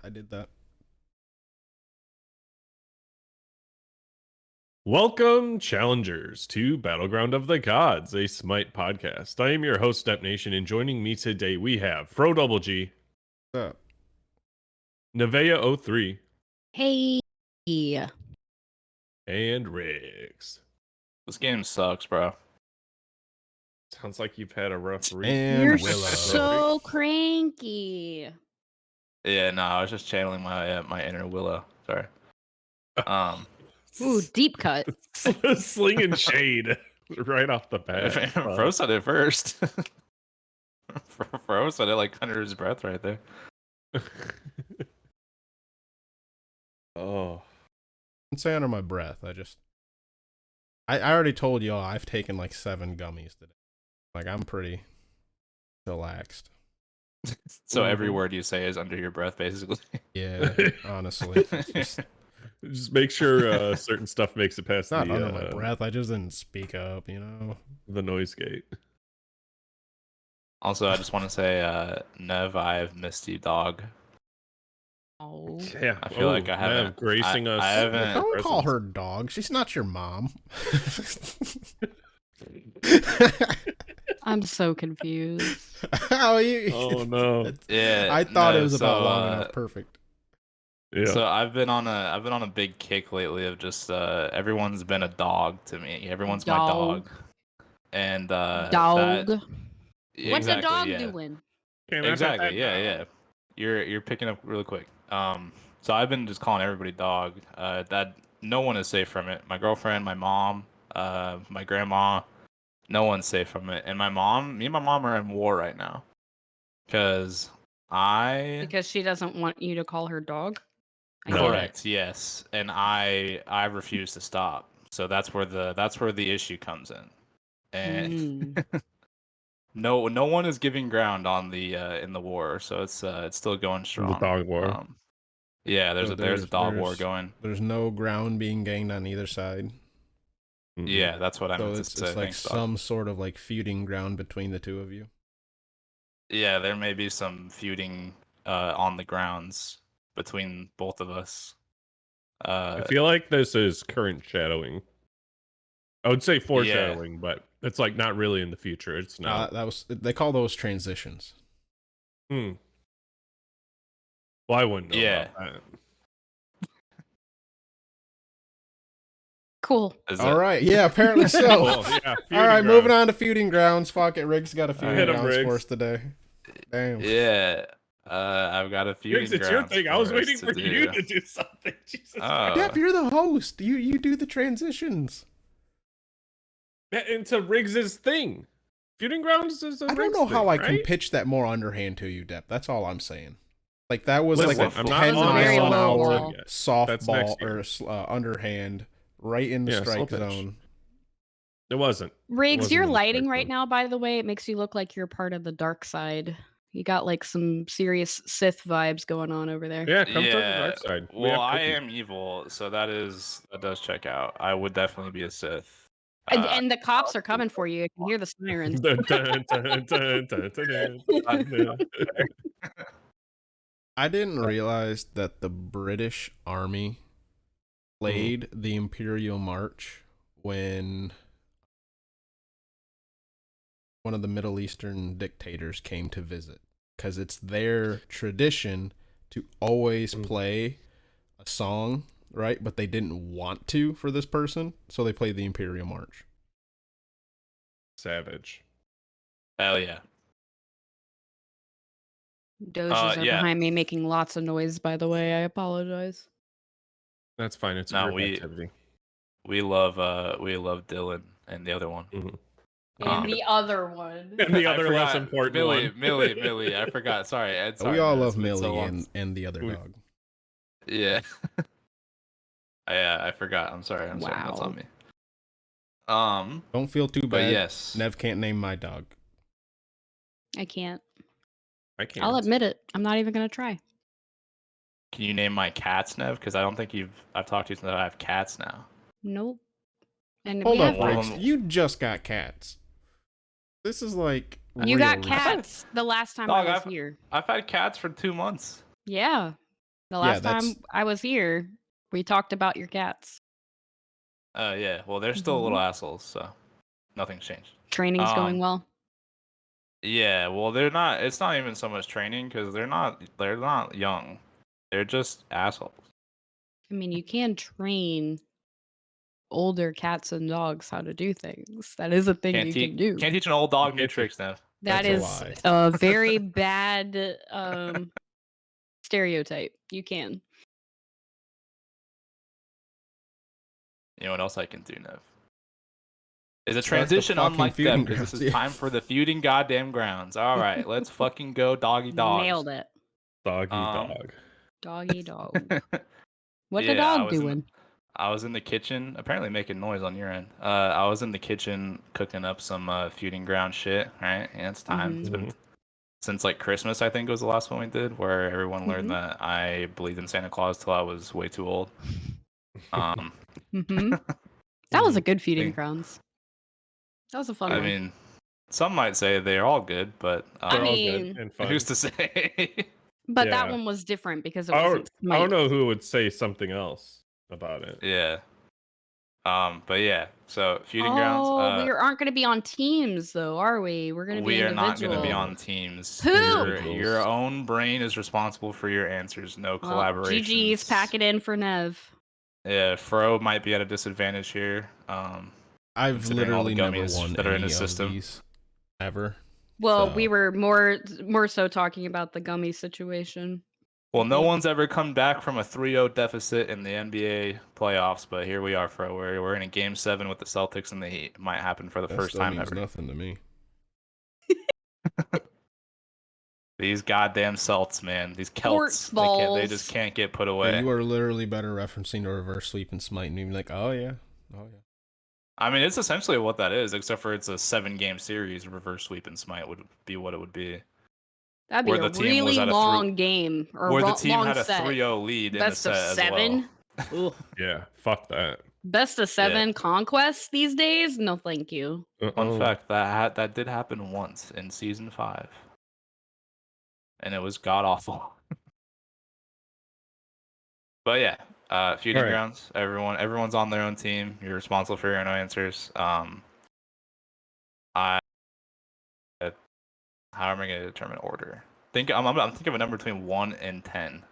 I did that. Welcome, challengers, to Battleground of the Gods, a Smite podcast. I am your host, Step Nation, and joining me today we have Fro Double G, What's up? Nevea03, Hey. and Riggs. This game sucks, bro. Sounds like you've had a rough week. And You're Willow. so cranky. Yeah, no, I was just channeling my my inner Willow. Sorry. Ooh, deep cut. Slinging shade right off the bat. Fro said it first. Fro said it like under his breath right there. Oh. I say under my breath. I already told y'all I've taken like 7 gummies today. Like I'm pretty relaxed. So every word you say is under your breath, basically. Yeah, honestly. Just make sure certain stuff makes it past It's not the, under my breath. I just didn't speak up, the noise gate. Also, I just want to say, Nev, I've missed you, dog. Oh. Yeah, I feel like I haven't- Nev gracing us. I haven't- with her Don't call presence. her dog. She's not your mom. I'm so confused. How you? Oh no. Yeah, I thought no, it was about so, long enough. Perfect. Yeah. So I've been on a big kick lately of just everyone's been a dog to me. Everyone's my dog. And Dog. that- What's a exactly, dog yeah. doing? Exactly. Yeah. You're picking up really quick. So I've been just calling everybody dog. That no one is safe from it. My girlfriend, my mom, my grandma, no one's safe from it. And me and my mom are in war right now. Because Because she doesn't want you to call her dog? I No. get it. correct, yes. And I refuse to stop. So that's where the issue comes in. And no one is giving ground on the in the war, so it's still going strong. The dog war. Yeah, there's So a dog war going. There's no ground being gained on either side. Mhm. Yeah, that's what I So meant to it's say. like Thanks, dog. some sort of like feuding ground between the two of you. Yeah, there may be some feuding on the grounds between both of us. I feel like this is current shadowing. I would say foreshadowing, but it's like not really in the future. It's not. They call those transitions. Well, I wouldn't know Yeah. about that. Cool. All right, yeah, apparently so. Cool, yeah, All right, moving on to feuding grounds. Fuck it, Riggs got a feuding Hit 'em, grounds for Riggs. us today. Damn. Yeah, I've got a feuding Riggs, it's your grounds thing. I was for us waiting to for you do. to do something. Jesus Oh. Yep, you're the host. You do the transitions. Christ. Into Riggs's thing. Feuding grounds is a I don't Riggs know how thing, I can right? pitch that more underhand to you, Depp. That's all I'm saying. Like that was Listen, like a I'm not 10 on mile the an ball hour yet. That's softball next year. or underhand right in the Yeah, strike slow pitch. zone. It wasn't. Riggs, wasn't your in the lighting strike right zone. now, by the way, it makes you look like you're part of the dark side. You got like some serious Sith vibes going on over there. Yeah, come to the dark side. We Well, have I cookies. am evil, so that does check out. I would definitely be a Sith. And the cops are coming for you. You can hear the sirens. Dun, dun, dun, dun, dun, dun, dun. I didn't realize that the British Army played the Imperial March when one of the Middle Eastern dictators came to visit, because it's their tradition to always play a song, right? But they didn't want to for this person, so they played the Imperial March. Savage. Hell yeah. Doges are yeah. behind me making lots of noise, by the way. I apologize. That's fine. It's a No, group activity. We love Dylan and the other one. And the other one. And the I other less important one. Millie. I forgot. Sorry, Ed. Sorry, We all man, love it's been so Millie long. and the other dog. Yeah. I forgot. I'm sorry. That's Wow. on me. Don't feel too But bad. yes. Nev can't name my dog. I can't. I can't. I'll admit it. I'm not even going to try. Can you name my cats, Nev? Because I don't think I've talked to you since I have cats now. Nope. And Hold we up, have one of Riggs. them- You just got cats. This is like You real got recent. cats the last time Dog, I was here. I've had cats for 2 months. Yeah. The Yeah, last that's- time I was here, we talked about your cats. Yeah. Well, they're still little Mhm. assholes, so nothing's changed. Training's going well. Yeah. Well, they're not. It's not even so much training because they're not. They're not young. They're just assholes. I mean, you can train older cats and dogs how to do things. That is a thing Can't you teach. can do. Can't teach an old dog new Can't teach- tricks, Nev. That That's a is lie. a very bad stereotype. You can. You know what else I can do, Nev? Is a Start the transition fucking unlike feuding them because this grounds, is yeah. time for the feuding goddamn grounds. All right, let's fucking go, doggy dogs. Nailed it. Doggy Um, dog. Doggy dog. What the Yeah, dog doing? I was in the kitchen, apparently making noise on your end. I was in the kitchen cooking up some feuding ground shit. Right, and it's time. Mhm. It's been since like Christmas, I think was the last one we did, where everyone learned Mhm. that I believed in Santa Claus till I was way too old. Hmm. That was a good feeding think- grounds. That was a fun I one. mean, some might say they're all good, but They're all mean, good and fun. who's to say? but that yeah. one was different because it I wasn't don't, I don't Smite. know who would say something else about it. Yeah. But yeah, so feuding grounds. Oh, we aren't going to be on teams though, are we? We're going to be We are not going to be individual. on teams. Who? Your Individuals. own brain is responsible for your answers. No Well, collaboration. GG's, pack it in for Nev. Yeah, Fro might be at a disadvantage here. I've considering all the literally never gummies won that are in any his of system. these ever. Well, So- we were more so talking about the gummy situation. Well, no think. one's ever come back from a 3-0 deficit in the NBA playoffs, but here we are, Fro. We're in a game 7 with the Celtics and the Heat. It might happen for the That first still time means ever. nothing to me. These goddamn Celts, man. These Sports Celts. They balls. just can't get put Yeah, away. you are literally better referencing a reverse sweep and Smite and you're like, oh yeah. I mean, it's essentially what that is, except for it's a 7-game series. Reverse sweep and Smite would be what it would be. That'd be Where a the team was really at a long game or Where the ro- team long had a set. 3-0 lead in the Best of set as 7. well. Ugh. Yeah, fuck that. Best of 7 conquests these days? No, thank you. Fun fact, that did happen once in season 5. And it was god awful. But yeah, feuding Alright. grounds. Everyone's on their own team. You're responsible for your own answers. How am I going to determine order? I'm thinking of a number between 1 and 10.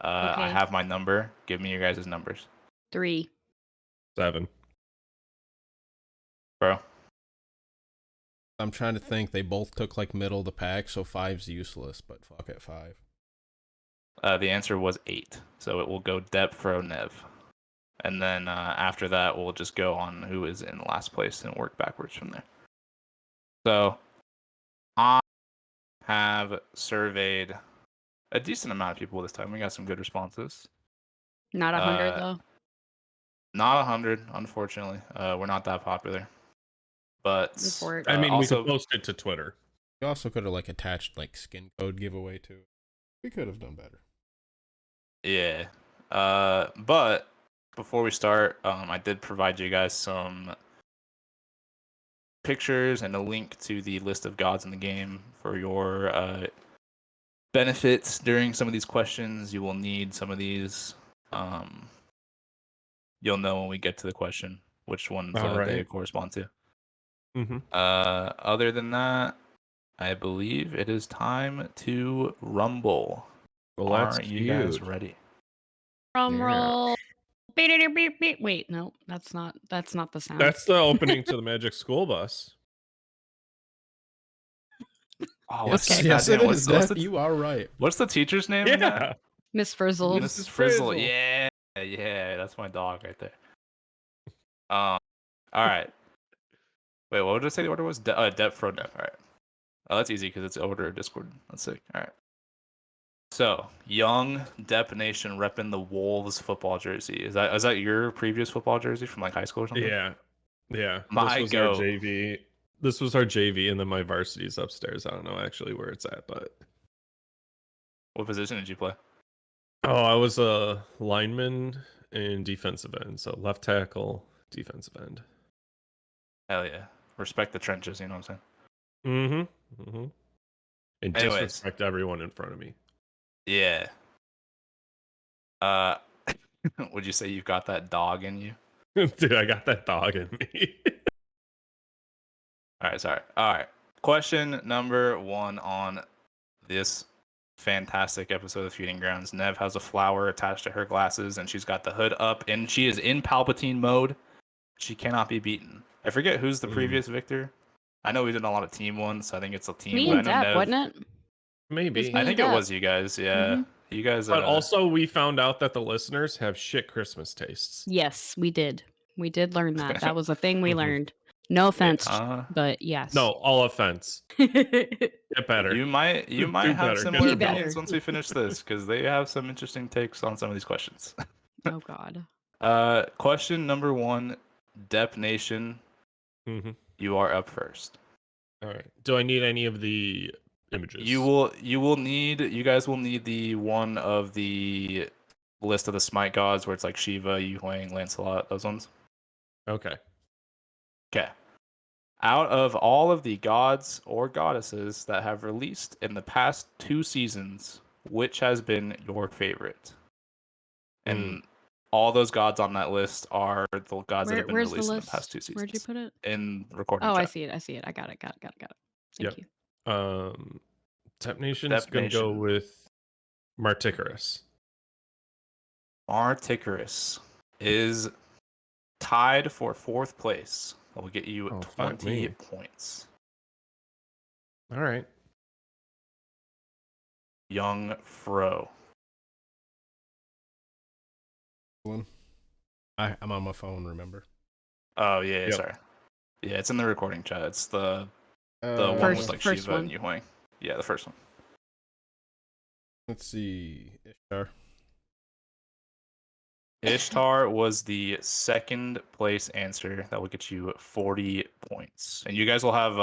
I Okay. have my number. Give me your guys' numbers, 3. 7. bro. I'm trying to think. They both took like middle of the pack, so 5's useless, but fuck it, 5. The answer was 8. So it will go Dep, Fro, Nev. And then after that, we'll just go on who is in last place and work backwards from there. So I have surveyed a decent amount of people this time. We got some good responses. Not 100 though. Not 100, unfortunately. We're not that popular. But Report. I mean, we also, could post it to Twitter. We also could have like attached like skin code giveaway to it. We could have done better. yeah. But before we start, I did provide you guys some pictures and a link to the list of gods in the game for your benefits during some of these questions. You will need some of these. You'll know when we get to the question which ones they Alright. correspond to. Mm-hmm. Other than that, I believe it is time to rumble. Well, let's Are you guys feud. ready? Drum Yeah. roll. Beep, beep, beep. Wait, no, that's not the sound. That's the opening to the Magic School Bus. Oh, Yes, it is. Def, you are right. What's the teacher's name? in that? Yeah. Miss Frizzle. Mrs. Mrs. Frizzle. Frizzle. Yeah, that's my dog right there. All right. Wait, what did I say the order was? Dep, Fro, Dep. All right. Oh, that's easy because it's order Discord. That's sick. All right. So, young Dep Nation repping the Wolves football jersey. Is that your previous football jersey from like high school or something? Yeah. Yeah. My this was goat. our JV. This was our JV, and then my varsity's upstairs. I don't know actually where it's at, but What position did you play? oh, I was a lineman and defensive end, so left tackle, defensive end. Hell yeah. Respect the trenches, you know what I'm saying? Mm-hmm. Mm-hmm. And Anyways. disrespect everyone in front of me. Yeah. Uh, would you say you've got that dog in you? Dude, I got that dog in me. All right, sorry. All right. Question number 1 on this fantastic episode of Feuding Grounds. Nev has a flower attached to her glasses, and she's got the hood up, and she is in Palpatine mode. She cannot be beaten. I forget who's the previous victor. I know we did a lot of team ones, so I think it's a team. Me But I and know Depp, Nev. wasn't it? Maybe. I me think and it Depp. was you guys. Yeah, Mhm. you guys. But also, we found out that the listeners have shit Christmas tastes. Yes, we did. We did learn that. That was a thing we Mhm. learned. No offense, uh, but yes. No, all offense. Get better. you might Do have better. similar Be opinions better. once we finish this, because they have some interesting takes on some of these questions. Oh God. Question number 1, Dep Nation, Mhm. you are up first. All right. Do I need any of the images? You guys will need the one of the list of the Smite gods where it's like Shiva, Yu Huang, Lancelot, those ones. Okay. Okay. Out of all of the gods or goddesses that have released in the past 2 seasons, which has been your favorite? And all those gods on that list are the gods that have been Where's the released in the list? past 2 seasons. Where'd you put it? In recording Oh, chat. I see it. I got it. Thank Yep. you. Tep Nation's Dep gonna go Nation. with Marticarus. Marticarus is tied for 4th place. That will get you Oh, fuck 20 me. points. All right. Young Fro. One. I'm on my phone. Remember? Oh yeah, Yep. sorry. Yeah, it's in the recording chat. It's the one First- with like first Shiva one. and Yu Huang. Yeah, the first one. Let's see. Ishtar. Ishtar was the 2nd place answer. That will get you 40 points. And you guys will have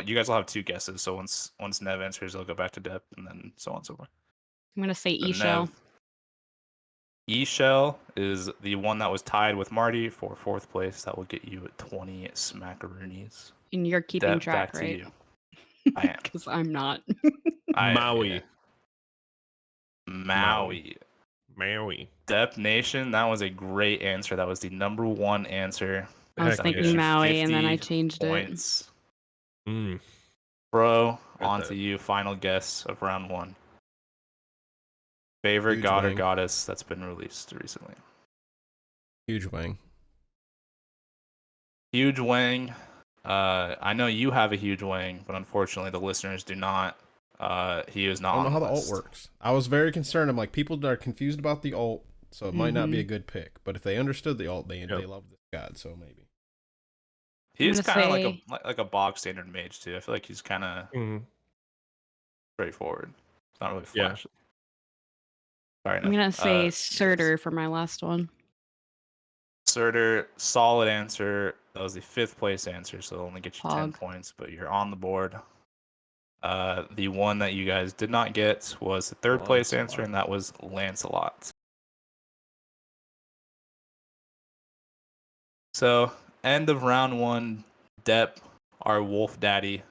you guys will have 2 guesses. So once Nev answers, it'll go back to Dep, and then so on and so forth. I'm gonna say So E-Shell. E-Shell is the one that was tied with Marty for 4th place. That will get you 20 smackaroonies. And you're keeping Dep, track, back to right? you. I am. Because I'm not. Maui. Maui. Maui. Dep Nation, that was a great answer. That was the number 1 answer. I was Heck thinking yeah. Maui, and then I 50 changed it. points. Mm. Bro, Got on that. to you. Final guess of round 1. Favorite Huge god or Wang. goddess that's been released recently? Huge Wang. Huge Wang. I know you have a Huge Wang, but unfortunately the listeners do not. He is not I don't know on how the the alt list. works. I was very concerned. I'm like, people are confused about the alt, so it might not be a good pick. But if they understood the alt, they love this god, so maybe. He's I'm gonna kind of say- like a bog standard mage too. I feel like he's kind of Mhm. straightforward. It's not really Yeah. flashy. Sorry, I'm Nev. gonna say Yes. Surtur for my last one. Surtur, solid answer. That was the 5th place answer, so it'll only get you 10 Pog. points, but you're on the board. The one that you guys did not get was the 3rd place answer, Lancelot. and that was Lancelot. So, end of round 1, Dep, our Wolf Daddy,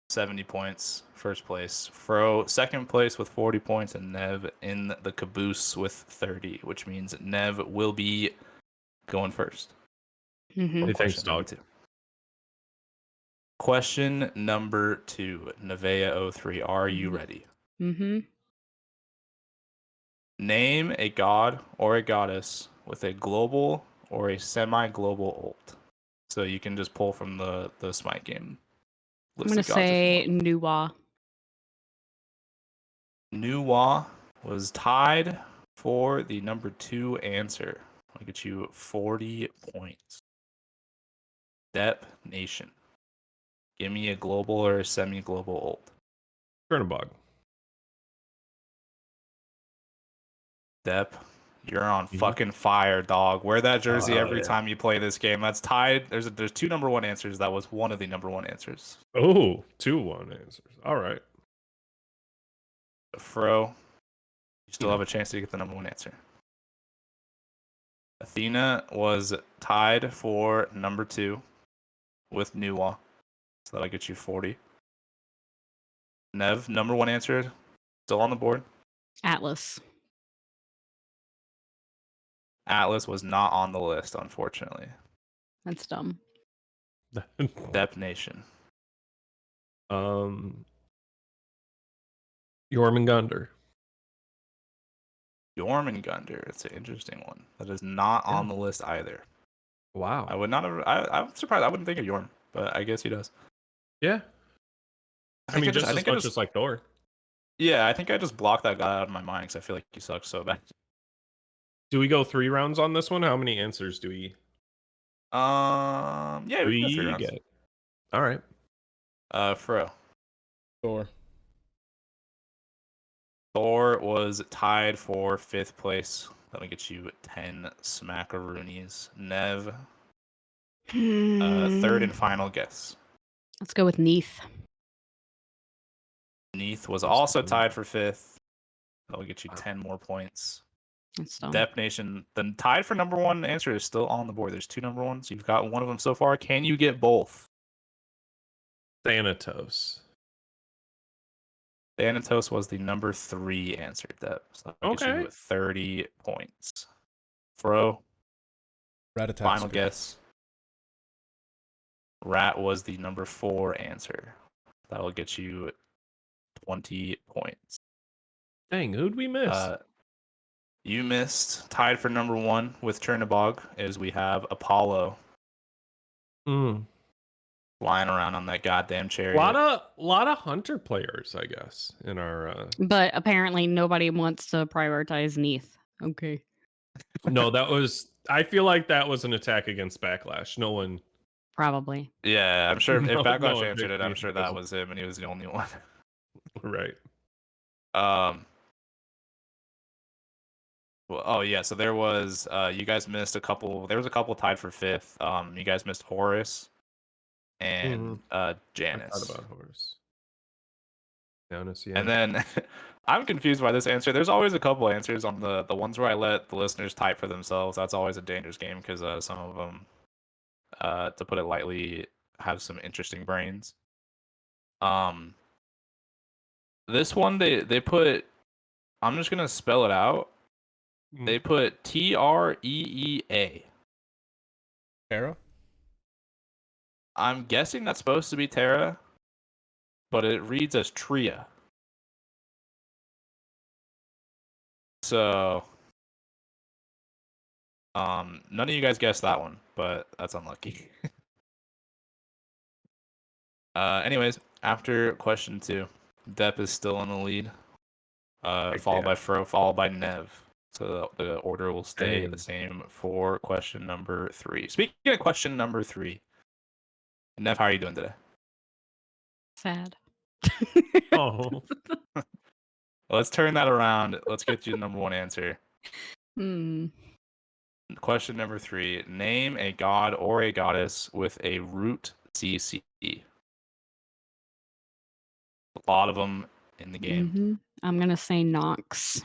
70 points, 1st place. Fro, 2nd place with 40 points, and Nev in the caboose with 30, which means Nev will be going first. Mm-hmm. Hey, thanks, Question number dog. 2. Question number 2, Nevea03, are you ready? Mm-hmm. Name a god or a goddess with a global or a semi-global ult. So you can just pull from the Smite game. I'm list gonna of gods if you say want. Nuwa. Nuwa was tied for the number 2 answer. I'll get you 40 points. Dep Nation. Give me a global or a semi-global ult. Chernobog. Dep, you're on fucking fire, dog. Wear that jersey Oh, every yeah. time you play this game. That's tied. There's 2 number 1 answers. That was one of the number 1 answers. Oh, 2-1 answers. All right. Fro, you still have a chance to get the number 1 answer. Athena was tied for number 2 with Nuwa. So that'll get you 40. Nev, number 1 answer, still on the board. Atlas. Atlas was not on the list, unfortunately. That's dumb. Dep Nation. Jormungandr. Jormungandr. It's an interesting one. That is not on the list either. Wow. I would not have. I'm surprised. I wouldn't think of Jorm, but I guess he does. Yeah. I mean, just as much just as like Thor. Yeah, I think I just blocked that guy out of my mind because I feel like he sucks so bad. Do we go 3 rounds on this one? How many answers do we? Yeah, we can go 3 rounds. Get? All right. Fro. Thor. Thor was tied for 5th place. That'll get you 10 smackaroonies. Nev, third and final guess. Let's go with Neath. Neath was also tied for 5th. That'll get you 10 more points. That's dumb. Dep Nation, the tied for number 1 answer is still on the board. There's 2 number 1s. You've got one of them so far. Can you get both? Thanatos. Thanatos was the number 3 answer, Dep. So that'll get you 30 points. Fro, Ratatoskr. final guess. Rat was the number 4 answer. That'll get you 20 points. Dang, who'd we miss? You missed. Tied for number 1 with Chernobog is we have Apollo flying around on that goddamn chariot. Lot of hunter players, I guess, in our. But apparently nobody wants to prioritize Neath. Okay. No, that was. I feel like that was an attack against Backlash. No one. Probably. Yeah, I'm sure if No Backlash one answered picked it, I'm Neath sure because that was him, and he was the only one. Right. Well, oh yeah, so there was you guys missed a couple. There was a couple tied for 5th. You guys missed Horus and Janice. I thought about Horus. Janice, yeah. And then I'm confused by this answer. There's always a couple answers on the ones where I let the listeners type for themselves. That's always a dangerous game because some of them, to put it lightly, have some interesting brains. This one they put. I'm just gonna spell it out. They put Treea. Terra? I'm guessing that's supposed to be Terra, but it reads as Tria. So, none of you guys guessed that one, but that's unlucky. Anyways, after question 2, Depp is still in the lead, followed by Fro, followed by Nev. So the order will stay the same for question number 3. Speaking of question number 3, Nev, how are you doing today? Sad. Oh. Let's turn that around. Let's get you the number 1 answer. Question number 3. Name a god or a goddess with a root CC. A lot of them in the game. I'm going to say Nox.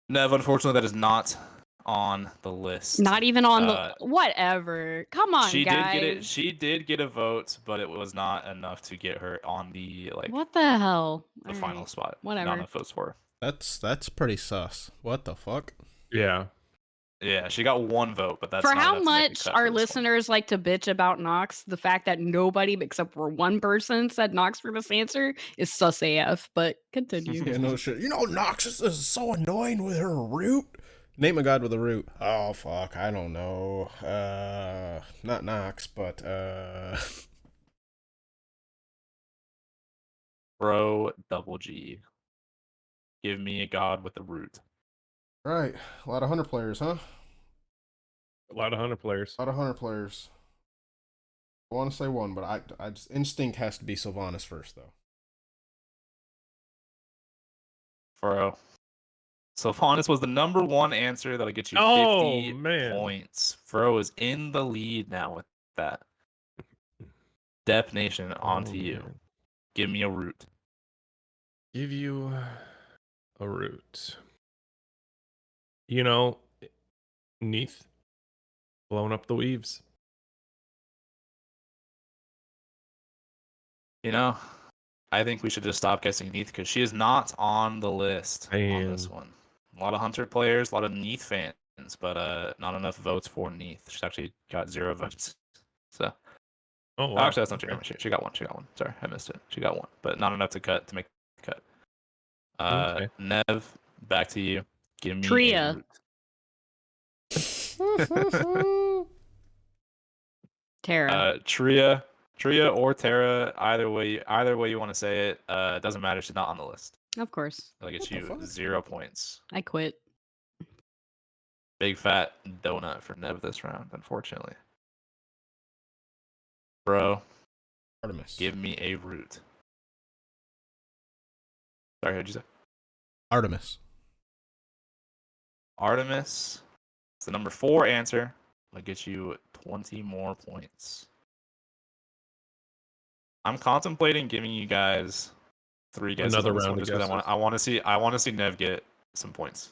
Nev, unfortunately, that is not on the list. Not even on the... Whatever. Come on, she guys. did get it. She did get a vote, but it was not enough to get her on the What the hell? The final spot. Whatever. Not enough votes for her. That's pretty sus. What the fuck? Yeah. Yeah, she got 1 vote, but that's for not how enough to make the much cut our for this listeners like to bitch about Nox. The fact that nobody except for 1 person said Nox for this answer is sus AF. But continue. Yeah, no shit. You know, Noxus is so annoying with her root. Name a god with a root. Oh fuck, I don't know. Not Nox, but Fro double G. Give me a god with a root. Right, a lot of hunter players, huh? A lot of hunter players. A lot of hunter players. I want to say 1, but I just instinct has to be Sylvanas first, though. Fro. Sylvanas was the number 1 answer. That'll get you 50 points. Fro is in the lead now with that. Dep Nation, on to you. Man. Give me a root. Give you a root. You know, Neath. Blowing up the weaves. You know, I think we should just stop guessing Neath because she is not on the list on this Man. one. A lot of Hunter players, a lot of Neath fans, but not enough votes for Neath. She's actually got 0 votes. So Oh wow. actually, that's not true. Okay. She got one. She got one. Sorry, I missed it. She got one, but not enough to make the cut. Okay. Nev, back to you. Give me a Tria. root. Tara. Tria or Tara, either way you want to say it, doesn't matter. She's not on the list. Of course. It'll get What the you fuck? 0 points. I quit. Big fat donut for Nev this round, unfortunately. Bro, Artemis. give me a root. Sorry, what'd you say? Artemis. Artemis. It's the number 4 answer. It'll get you 20 more points. I'm contemplating giving you guys 3 guesses Another on this round one of just because guesses. I want to see Nev get some points.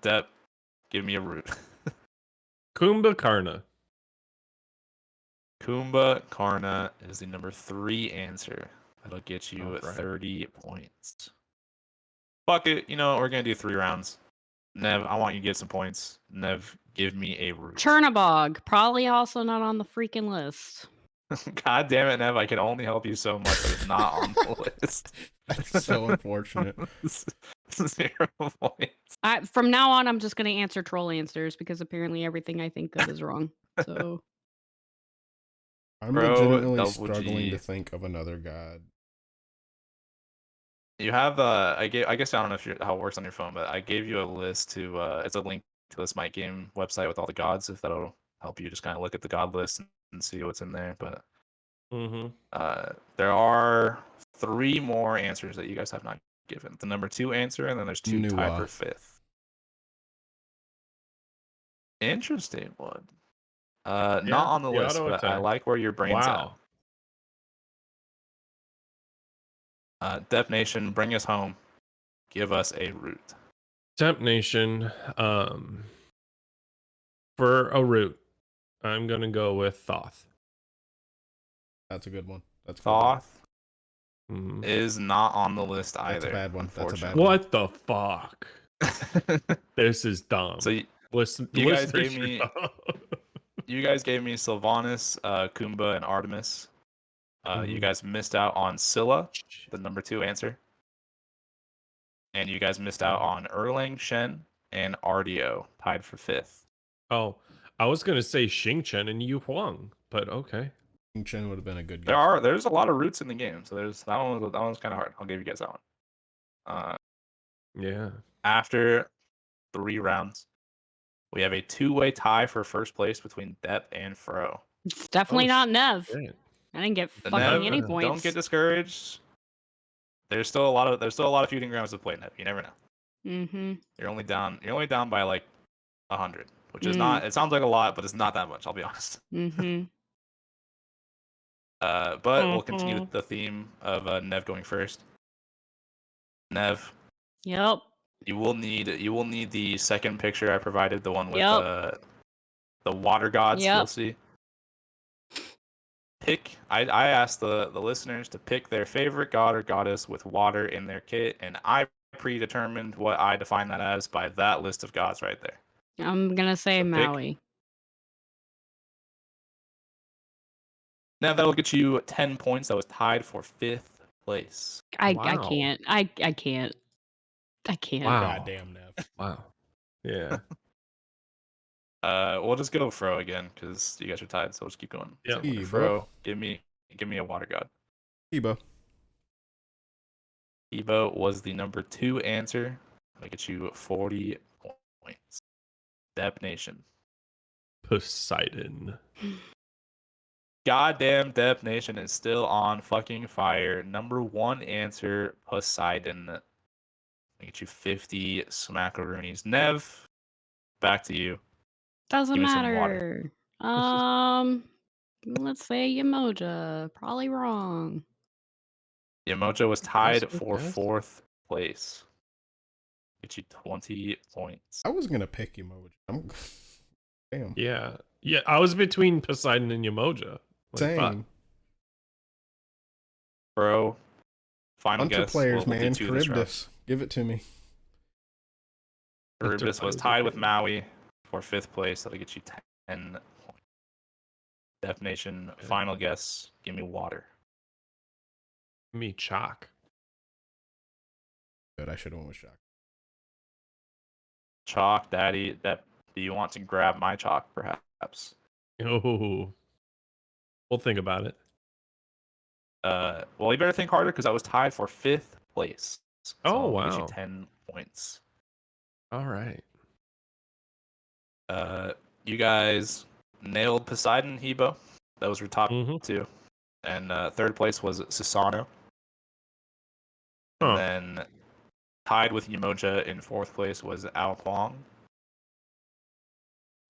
Depp, give me a root. Kumbha Karna. Kumbha Karna is the number 3 answer. That'll get you Alright. 30 points. Fuck it. You know what? We're going to do 3 rounds. Nev, I want you to get some points. Nev, give me a root. Chernabog. Probably also not on the freaking list. God damn it, Nev. I can only help you so much, but it's not on the list. That's so unfortunate. 0 points. From now on, I'm just going to answer troll answers because apparently everything I think of is wrong. So I'm Bro, legitimately double struggling G. to think of another god. You have I guess I don't know if how it works on your phone, but I gave you a list to it's a link to the Smite game website with all the gods, if that'll help you just kind of look at the god list and see what's in there. But Mm-hmm. there are 3 more answers that you guys have not given. The number 2 answer, and then there's 2 tied for Nuwa. 5th. Interesting one. Not on the the list, auto but I attack. like where your brain's Wow. Depp Nation, bring us home. Give us a root. Temp Nation. For a root, I'm gonna go with Thoth. That's a good one. That's a good Thoth Mhm. is not on the list either. That's a bad one. That's a bad unfortunately. What the fuck? This is dumb. So Listen, you guys listeners gave should me- know. you guys gave me Sylvanas, Kumbha, and Artemis. You Mhm. guys missed out on Scylla, the number 2 answer. And you guys missed out on Erlang, Shen, and Ardio, tied for 5th. Oh, I was gonna say Xingchen and Yu Huang, but okay. one. Chen would have been a good guess. There's a lot of roots in the game, so that one's kind of hard. I'll give you guys that one. Yeah. After 3 rounds, we have a 2-way tie for first place between Depp and Fro. it's definitely Oh, not Nev. Shit. I didn't get The fucking Nev, any Nev, points. don't get discouraged. There's still a lot of feuding grounds to play, Nev. You never know. Mm-hmm. You're only down by like 100, which is Mm. not. It sounds like a lot, but it's not that much. I'll be honest. Mm-hmm. But we'll continue with the theme of Nev going first. Nev, Yep. you will need the second picture I provided, the one with Yep. the water gods. Yep. You'll see. I asked the listeners to pick their favorite god or goddess with water in their kit, and I predetermined what I define that as by that list of gods right there. I'm gonna say So pick- Maui. Now that'll get you 10 points. That was tied for 5th place. I Wow. can't. I can't. I can't. Wow. Goddamn, Nev. Wow. Yeah. We'll just go Fro again because you guys are tied, so we'll just keep going. Yeah. Same order. Ebo. Fro, give me a water god. Ebo. Evo was the number 2 answer. That'll get you 40 points. Depp Nation. Poseidon. Goddamn Depp Nation is still on fucking fire. Number 1 answer, Poseidon. That'll get you 50 smackaroonies. Nev, back to you. Doesn't Give me some water. matter. Let's say Yamoja. Probably wrong. Yamoja was tied That's a for guess. 4th place. Get you 20 points. I was gonna pick emoji. Damn. Yeah. Yeah. I was between Poseidon and Yamoja. Like, fuck. Same. Bro, Final Bunch of guess. players, We'll do man. 2 this round. Charybdis. Give it to me. Charybdis was tied with Maui for 5th place. That'll get you 10 points. Definition, final guess. Give me water. Give me chalk. Good. I should have went with Shock. Chalk, Daddy. Do you want to grab my chalk, perhaps? Oh, we'll think about it. Well, you better think harder because I was tied for 5th place. So Oh, I'll get you wow. 10 points. All right. You guys nailed Poseidon, Hebo. That was your top Mhm. 2. And 3rd place was Susano. And Huh. then tied with Yamoja in 4th place was Ao Kwong.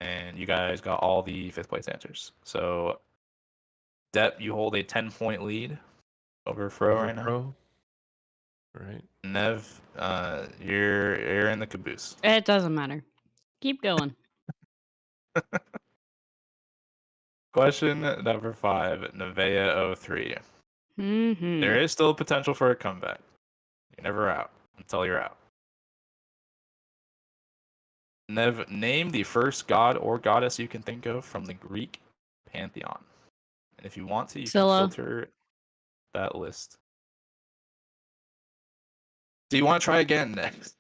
And you guys got all the 5th place answers. So, Depp, you hold a 10-point lead over Fro right now. Pro. All right. Nev, you're in the caboose. It doesn't matter. Keep going. Question number 5, Nevea 03. Mm-hmm. There is still potential for a comeback. You're never out until you're out. Nev, name the first god or goddess you can think of from the Greek pantheon. And if you want to, you Scylla. can filter that list. Do you want to try again next?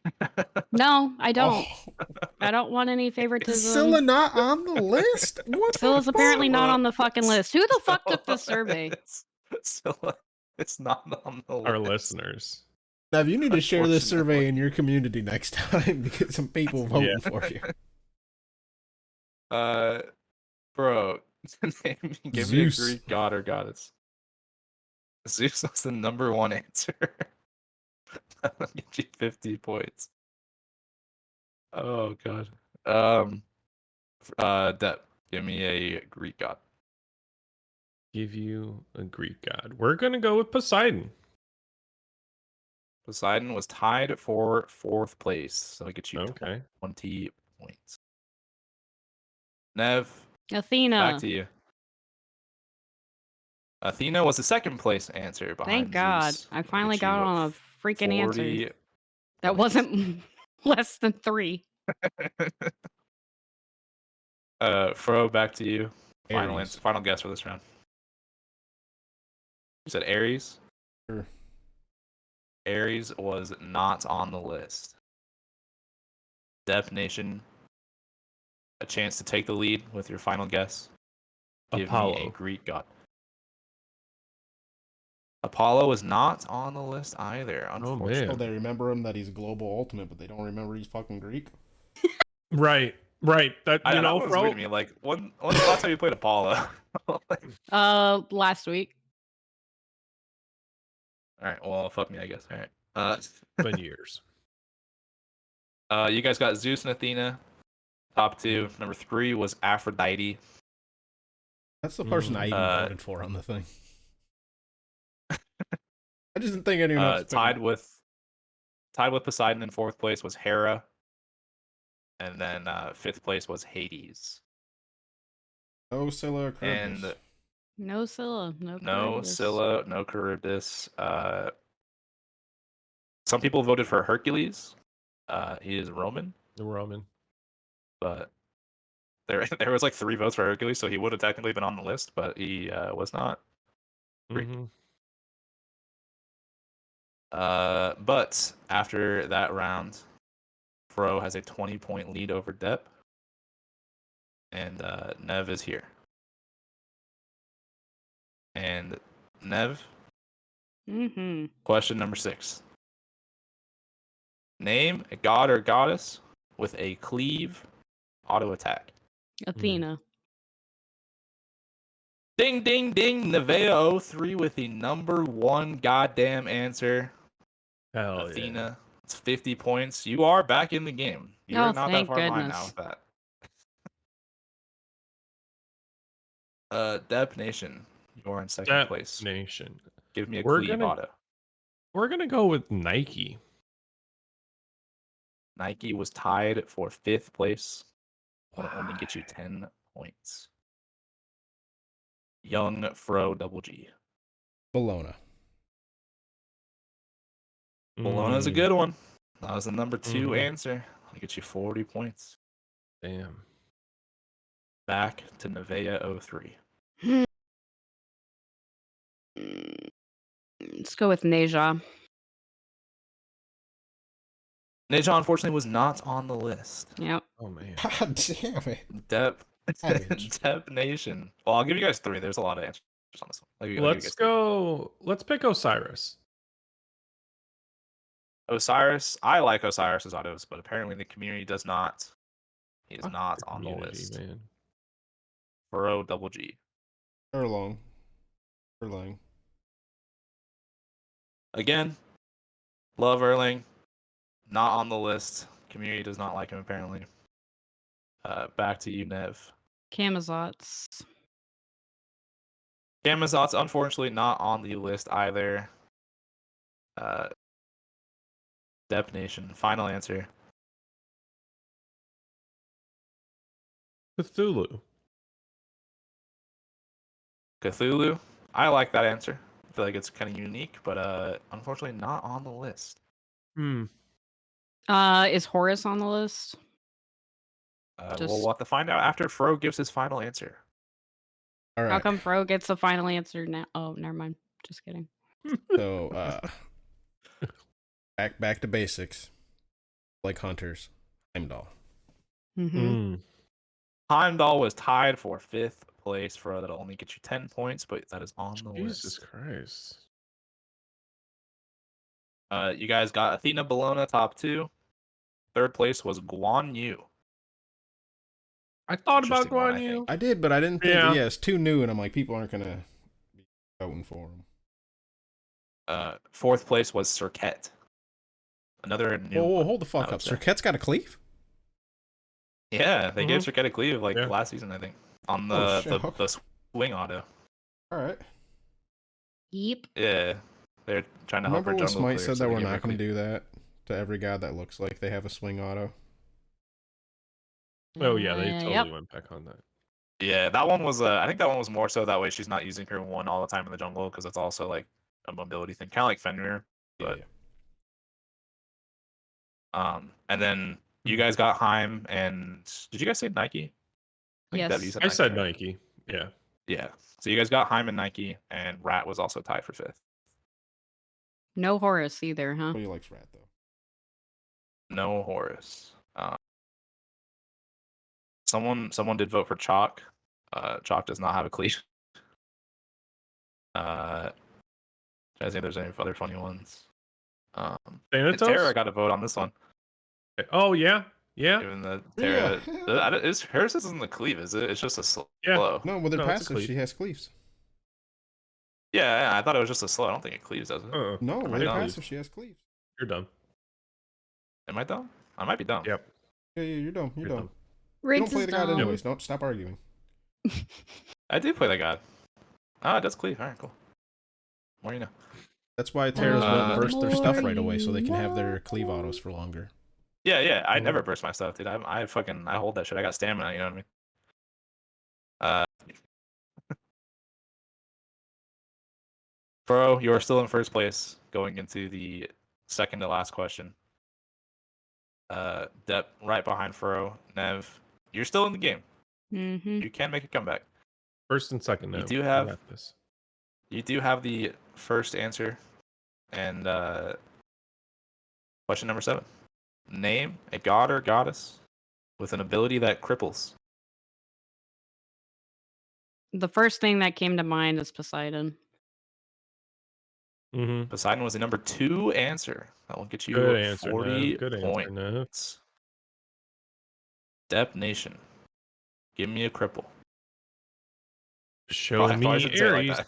No, I don't. Oh, I don't want any is favoritism. Scylla not on the list? What the Scylla's apparently fuck? not on the fucking list. Who the fuck took this survey? Scylla, it's not on the Our list. listeners. Nev, you need to share this Unfortunately. survey in your community next time to get some people voting for you. Bro, give me a Zeus. Greek god or goddess. Zeus was the number 1 answer. That'll get you 50 points. Oh god. Depp, give me a Greek god. Give you a Greek god. We're gonna go with Poseidon. Poseidon was tied for 4th place, so I get you Okay. 20 points. Nev, Athena. back to you. Athena was the 2nd place answer behind Thank God. Zeus. I That'll finally get got you on a freaking answer. 40 That points. wasn't less than 3. Fro, back to you. Final Aries. answer, final guess for this round. You said Aries? Sure. Aries was not on the list. Depp Nation, a chance to take the lead with your final guess. Give me a Apollo. Greek god. Apollo is not on the list either, unfortunately. Oh, they remember him that he's global ultimate, but they don't remember he's fucking Greek. Right. That I you know, know, that was weird to me. Like, when's the last time you played Apollo? Last week. All right, well, fuck me, I guess. All right. been years. You guys got Zeus and Athena, top 2. Number 3 was Aphrodite. That's the person I even voted for on the thing. I just didn't think anyone else. Tied with Poseidon in 4th place was Hera, and then 5th place was Hades. No Scylla or Charybdis. And No Scylla. No no Charybdis. Scylla, no Charybdis. Some people voted for Hercules. He is Roman, The Roman. but there was like 3 votes for Hercules, so he would have technically been on the list, but he was not. Greek. Mhm. But after that round, Fro has a 20-point lead over Depp, and Nev is here. And Nev, Mm-hmm. question number 6. Name a god or goddess with a cleave auto attack. Athena. Ding, ding, ding. Nevea 03 with the number 1 goddamn answer. Hell Athena. It's 50 points. You are back in the game. You're Oh, not that thank far behind now goodness. with that. Depp Nation, you're in 2nd yeah. place. Nation. Give me a We're cleave gonna- auto. We're gonna go with Nike. Nike was tied for 5th place. Will only get you 10 points. Young Fro Double G. Bologna. Bologna's a good one. That was the number 2 Mhm. answer. I'll get you 40 points. Damn. Back to Nevea 03. Let's go with Neja. Neja, unfortunately, was not on the list. Yep. Oh man. God damn it. Dep Savage. Dep Nation. Well, I'll give you guys 3. There's a lot of answers on this one. I'll give you Let's guys 3. go. Let's pick Osiris. Osiris. I like Osiris's autos, but apparently the community does not. He is Fuck not the on the community, list. man. Fro Double G. Furlong. Furlong. Again, love Erling. Not on the list. Community does not like him apparently. Back to you, Nev. Camazotz. Camazot's unfortunately not on the list either. Dep Nation. Final answer. Cthulhu. Cthulhu. I like that answer. I feel like it's kind of unique, but unfortunately not on the list. Hmm. Is Horus on the list? We'll have to find out after Fro gives his final answer. All How right. come Fro gets the final answer now? Oh, never mind. Just kidding. So back to basics. Like Hunters. Heimdall. Mm-hmm. Heimdall was tied for 5th place. Fro, that'll only get you 10 points, but that is on the Jesus list. Christ. You guys got Athena Bologna top 2. 3rd place was Guan Yu. I thought about Interesting one, Guan I Yu. think. I did, but I didn't think. Yeah. Yeah, it's too new, and I'm like, people aren't gonna be voting for him. 4th place was Serket. Another new Whoa, one, hold the I fuck would up. say. Serket's got a cleave? Yeah, they gave Serket a cleave like Yeah. last season, I think, on Oh, the, shit. the swing auto. All right. Yep. Yeah, they're trying to help Remember her when jungle Smite clear, said so that they we're gave her a not going to cleave. do that to every guy that looks like they have a swing auto? Oh yeah, they totally Yep. went back on that. Yeah, that one was. I think that one was more so that way she's not using her one all the time in the jungle because that's also like a mobility thing, kind of like Fenrir. But and then you guys got Heim, and did you guys say Nike? I think Debbie Yes. said I said right? Nike. Yeah. Yeah. So you guys got Heim and Nike, and Rat was also tied for 5th. No Horus either, huh? Nobody likes Rat, though. No Horus. Someone did vote for Chalk. Chalk does not have a cleat. Trying to see if there's any other funny ones. And Thanatos? Terra got a vote on this one. Oh yeah. Yeah. Given that Terra, Yeah. hers isn't the cleave, is it? It's just a slow. Yeah. No, with her No, it's a passive, cleave. she has cleaves. Yeah, I thought it was just a slow. I don't think it cleaves, does it? No, Am with I her dumb? passive, she has cleaves. You're done. Am I dumb? I might be dumb. Yep. Yeah, you're dumb. You're dumb. You Riggs don't play is the god dumb. anyways. Don't stop arguing. I do play that god. Ah, it does cleave. All right, cool. More you know. That's why Terras won't burst their stuff right away, so they can more have their cleave autos for longer. Yeah. I never burst my stuff, dude. I hold that shit. I got stamina. You know what I mean? Bro, you are still in first place going into the second to last question. Dep right behind Fro. Nev, you're still in the game. Mm-hmm. You can make a comeback. First and second now. You do I have- got this. You do have the first answer. And question number 7. Name a god or goddess with an ability that cripples. The first thing that came to mind is Poseidon. Mm-hmm. Poseidon was the number 2 answer. That will get you Good answer, 40 Nev. Good answer, points. Nev. Dep Nation. Give me a cripple. Show I probably me shouldn't say it like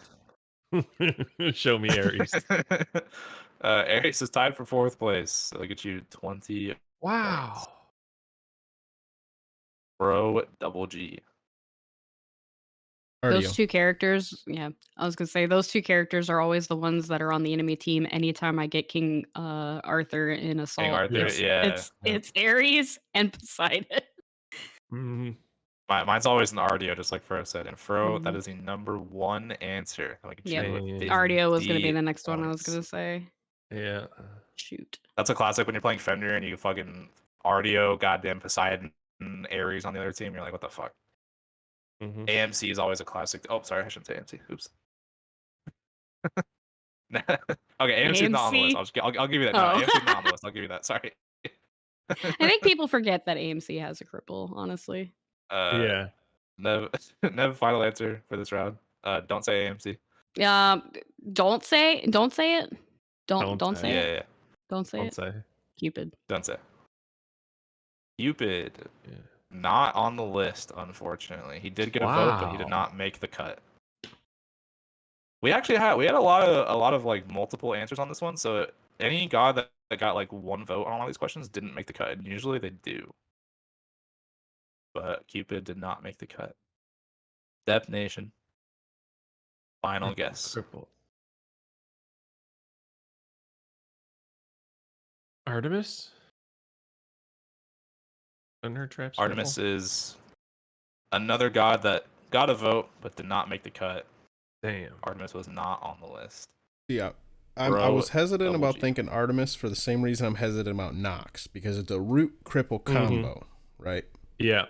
Aries. Show me Aries. that. Aries is tied for 4th place. So it'll get you 20 Wow. Pro Double G. Cardio. Those two characters, yeah, I was gonna say those two characters are always the ones that are on the enemy team. Anytime I get King Arthur in Assault, King Arthur, Yes. yeah. it's Ares and Poseidon. Mm-hmm. Mine's always an RDO, just like Fro said. And Fro, that Mhm. is the number 1 answer. Like, Yep. Dang. Ardio was gonna be the next one I was points. gonna say. Yeah. Shoot. That's a classic when you're playing Fender and you fucking Ardio, goddamn Poseidon, Ares on the other team. You're like, what the fuck? Mm-hmm. AMC is always a classic. Oh, sorry, I shouldn't say AMC. Oops. Okay, AMC is not on the list. AMC? I'll give you that. No, Oh. AMC is not on the list. I'll give you that. Sorry. I think people forget that AMC has a cripple, honestly. Yeah. Nev, final answer for this round. Don't say AMC. Don't say it. Don't say it. Yeah, yeah. Don't say Don't it. say. Cupid. Don't say. Cupid. Yeah. Not on the list, unfortunately. He did get a vote, but he did Wow. not make the cut. We had a lot of like multiple answers on this one, so any god that got like one vote on all these questions didn't make the cut. And usually they do. But Cupid did not make the cut. Dep Nation. Final guess. Cripple. Artemis? Thunder Traps. Artemis is another god that got a vote but did not make the cut. Damn. Artemis was not on the list. Yeah. I Bro, was hesitant double about G. thinking Artemis for the same reason I'm hesitant about Nox, because it's a root cripple combo, right? Yeah.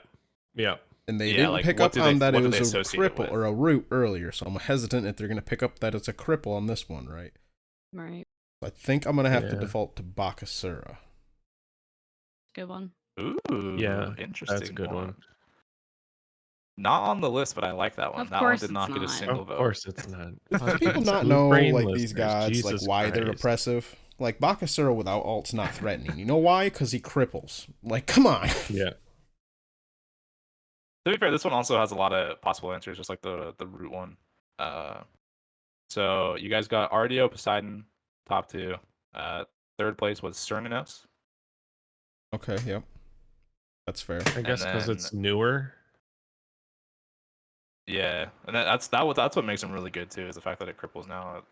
Yeah. And they Yeah, didn't like, pick what up do on they- that what it do they was a associate it cripple with? or a root earlier, so I'm hesitant if they're going to pick up that it's a cripple on this one, right? Right. I think I'm going to have to Yeah. default to Bakasura. Good one. Ooh, Yeah, interesting. that's a good one. Not on the list, but I like that one. Of that one course did it's not get a not. single Of vote. course it's not. Does people not Smooth know brain like these listeners, gods, Jesus like why they're Christ. oppressive? Like Bakasura without ult's not threatening. You know why? Because he cripples. Like, come on. Yeah. To be fair, this one also has a lot of possible answers, just like the root one. So you guys got Ardio, Poseidon, top two. Third place was Cernunnos. Okay, yep. That's fair. I guess because then- it's newer. Yeah, and that's what makes him really good too, is the fact that it cripples now.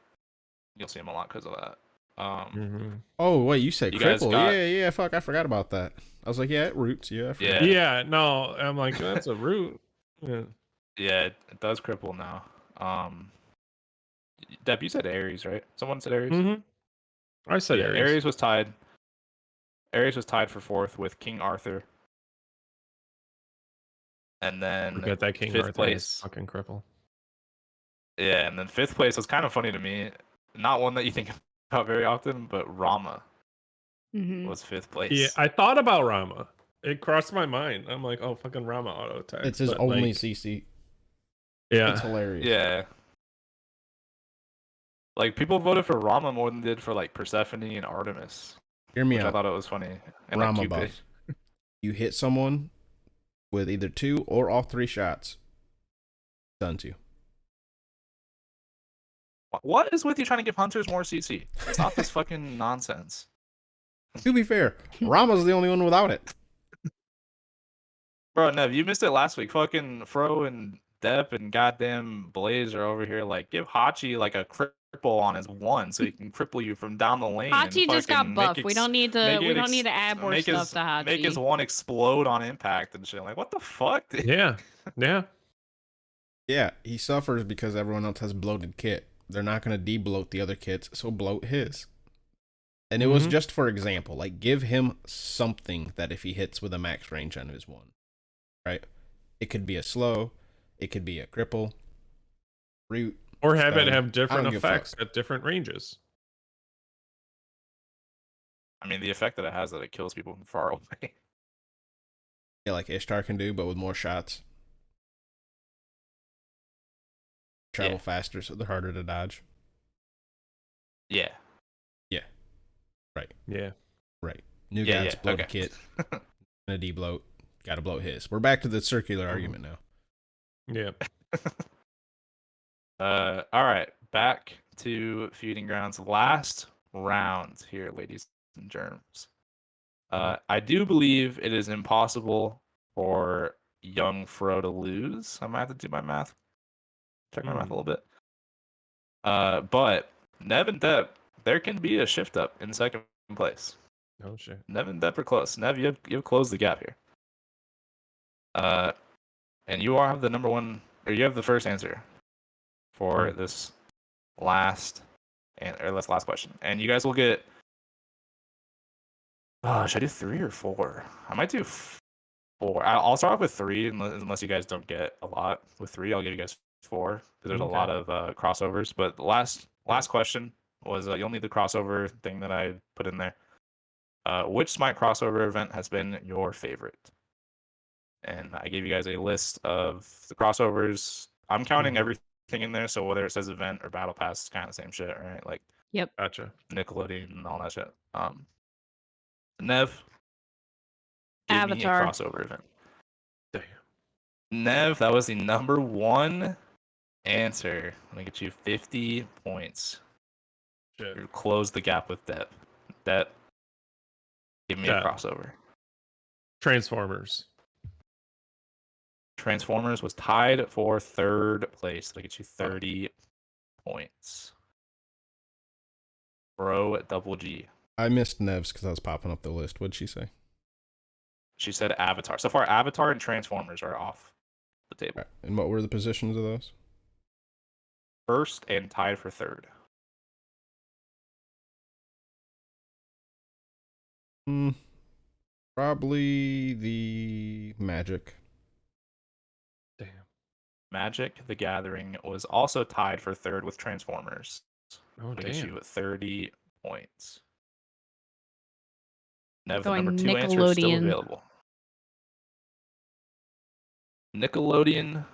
You'll see him a lot because of that. Mm-hmm. Oh, wait, you said You guys cripple. got- Yeah, fuck, I forgot about that. I was like, yeah, it roots. Yeah, I forgot. Yeah. No, I'm like, that's a root. Yeah. Yeah, it does cripple now. Deb, you said Ares, right? Someone said Ares. Mm-hmm. I said Yeah, Ares. Ares was tied. Ares was tied for fourth with King Arthur. And then Forget that King fifth Arthur is place. fucking cripple. Yeah, and then fifth place was kind of funny to me. Not one that you think about very often, but Rama Mm-hmm. was fifth place. Yeah, I thought about Rama. It crossed my mind. I'm like, oh, fucking Rama auto attack. It's his But, only like, CC. Yeah. It's hilarious. Yeah. Like, people voted for Rama more than did for, like, Persephone and Artemis. Hear me Which I out. thought it was funny. And like, Rama Cupid. buff. You hit someone with either 2 or all 3 shots. Stuns you. What is with you trying to give hunters more CC? Stop this fucking nonsense. To be fair, Rama's the only one without it. Bro, Nev, you missed it last week. Fucking Fro and Dep and goddamn Blaze are over here like, give Hachi like a cripple on his one so he can cripple you from down the lane. and Hachi just got fucking buffed. make We don't need to. make We it don't need to add more make stuff his, to Hachi. Make his one explode on impact and shit. Like, what the fuck? dude? Yeah. Yeah. Yeah, he suffers because everyone else has bloated kit. They're not going to de-bloat the other kits, so bloat his. And it was Mhm. just for example. Like, give him something that if he hits with a max range on his one. Right? It could be a slow. It could be a cripple. Root. Or have it Stun. have different don't give a effects at different ranges. I mean, the effect that it has that it kills people from far away. Yeah, like Ishtar can do, but with more shots. Travel Yeah. faster, so they're harder to dodge. Yeah. Yeah. Right. New Yeah, God's yeah, bloated okay. kit. Gonna de-bloat. Gotta bloat his. We're back to the circular Mhm. argument now. Yeah. All right, back to feuding grounds. Last round here, ladies and germs. I do believe it is impossible for young Fro to lose. I might have to do my math. Check my math a little bit. But Nev and Dep, there can be a shift up in second place. Oh shit. Nev and Dep are close. Nev, you've closed the gap here. And you have the number one, or you have the first answer for this last or that's last question. And you guys will get. Should I do 3 or 4? I might do 4. I'll start off with 3, unless you guys don't get a lot. With 3, I'll give you guys 4 because there's a lot of crossovers. But the last question was you'll need the crossover thing that I put in there. Which Smite crossover event has been your favorite? And I gave you guys a list of the crossovers. I'm counting everything in there, so whether it says event or battle pass, it's kind of the same shit, right? Like, Yep. Gotcha. Nickelodeon and all that shit. Nev, give me a Avatar. crossover event. Damn. Nev, that was the number 1 answer. Let me get you 50 points. Shit. You close the gap with Depp. Depp, give me a Depp. crossover. Transformers. Transformers was tied for 3rd place. That'll get you 30 points. Bro, double G. I missed Nev's because I was popping up the list. What'd she say? She said Avatar. So far, Avatar and Transformers are off the table. Right. And what were the positions of those? 1st and tied for 3rd. Probably the Magic. Damn. Magic the Gathering was also tied for 3rd with Transformers. Oh, That'll get damn. you 30 points. Nev, the Going number 2 answer is still Nickelodeon. available. Nickelodeon,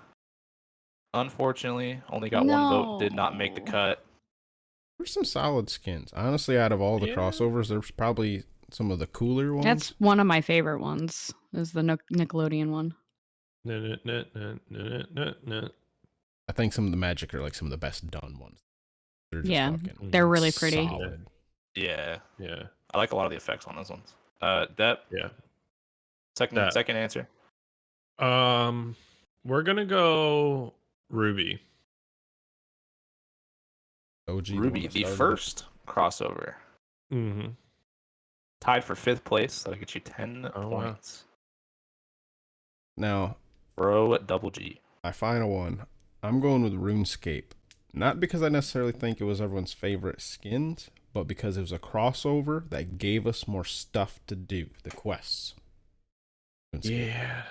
unfortunately, only got 1 vote. Did not make the No. cut. There's some solid skins. Honestly, out of all the Yeah. crossovers, there's probably some of the cooler ones. That's one of my favorite ones. Is the Nickelodeon one. No. I think some of the Magic are like some of the best done ones. They're just Yeah, fucking they're really pretty. solid. Yeah, Yeah. I like a lot of the effects on those ones. Depp, Yeah. second answer. We're gonna go Ruby. OG, the one Ruby, that the started it. first crossover. Mm-hmm. Tied for 5th place. That'll get you 10 Oh, wow. points. Now, Bro, double G. my final one. I'm going with RuneScape. Not because I necessarily think it was everyone's favorite skins, but because it was a crossover that gave us more stuff to do, the quests. RuneScape. Yeah.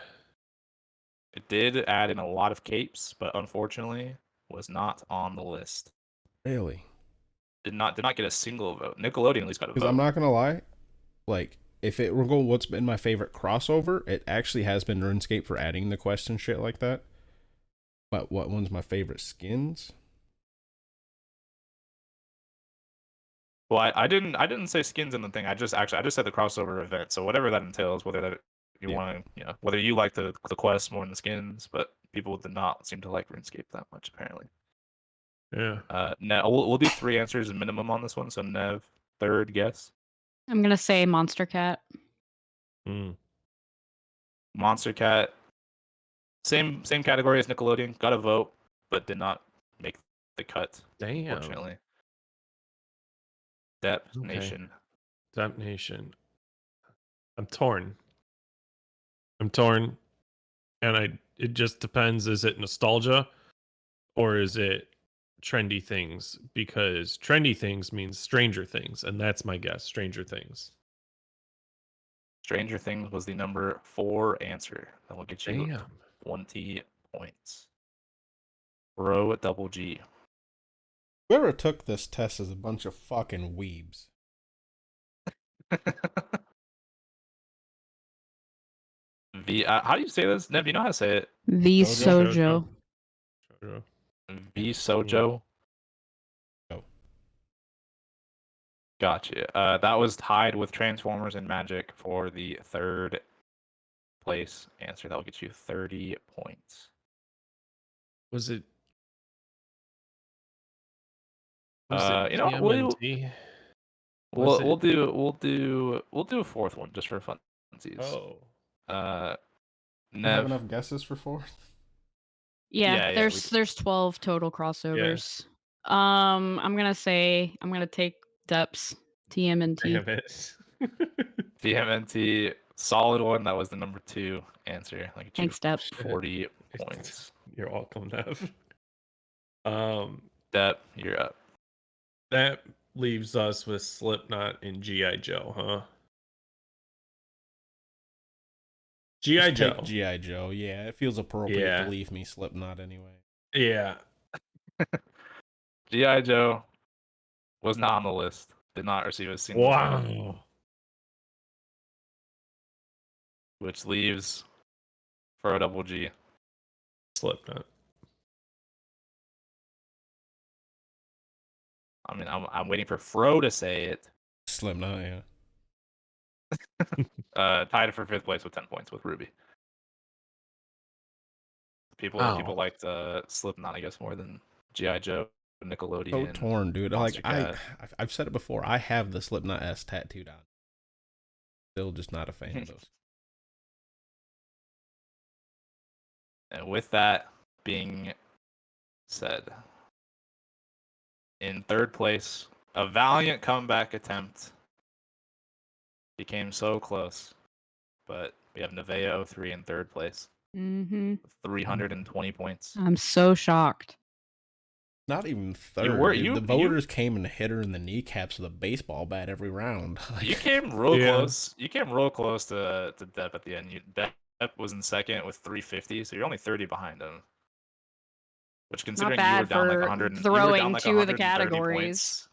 It did add in a lot of capes, but unfortunately was not on the list. Really? Did not get a single vote. Nickelodeon at least got a Because vote. I'm not gonna lie, like if it were going, what's been my favorite crossover? It actually has been RuneScape for adding the quests and shit like that. But what one's my favorite skins? Well, I didn't say skins in the thing. I just said the crossover event. So whatever that entails, whether that you want to, whether you like the quests more than the skins, but people did not seem to like RuneScape that much apparently. Yeah. Now we'll do 3 answers minimum on this one. So Nev, 3rd guess. I'm gonna say Monster Cat. Mm. Monster Cat. Same category as Nickelodeon. Got a vote, but did not make the cut. Damn. Unfortunately. Depp Okay. Nation. Depp Nation. I'm torn. And it just depends, is it nostalgia or is it trendy things? Because trendy things means Stranger Things, and that's my guess, Stranger Things. Stranger Things was the number 4 answer. That will get you Damn. 20 points. Bro, double G. Whoever took this test is a bunch of fucking weebs. How do you say this? Nev, you know how to say it? V Sojo. Sojo. V Sojo. Oh. Gotcha. That was tied with Transformers and Magic for the 3rd place answer. That will get you 30 points. Was it You know what, TMNT? we'll do a 4th one just for funsies. Oh. You have Nev. enough guesses for 4? Yeah, Yeah, there's 12 total crossovers. I'm gonna take Depp's TMNT. Damn it. TMNT, solid one. That was the number 2 answer. Like Thanks, Depp. 40 points. You're welcome, Nev. Depp, you're up. That leaves us with Slipknot and G.I. Joe, huh? G.I. Just take Joe. G.I. Joe. Yeah, it feels appropriate Yeah. to leave me Slipknot anyway. Yeah. G.I. Joe was not on the list. Did not receive a single vote, Wow. which leaves for a double G. Slipknot. I mean, I'm waiting for Fro to say it. Slipknot, yeah. Tied for 5th place with 10 points with Ruby. People Wow. liked Slipknot, I guess, more than G.I. Joe, Nickelodeon. So torn, dude. Monster Like Cat. I've said it before. I have the Slipknot S tattooed on. Still just not a fan of those. And with that being said, in 3rd place, a valiant comeback attempt. Became so close, but we have Nevea 03 in 3rd place, Mm-hmm. 320 points. I'm so shocked. Not even third. You were- dude. you- The voters came and hit her in the kneecaps with a baseball bat every round. You came real Yeah. close. You came real close to Depp at the end. Depp was in 2nd with 350, so you're only 30 behind him. Which, considering you were bad down like for 100, you were throwing down like two of the 130 categories. points.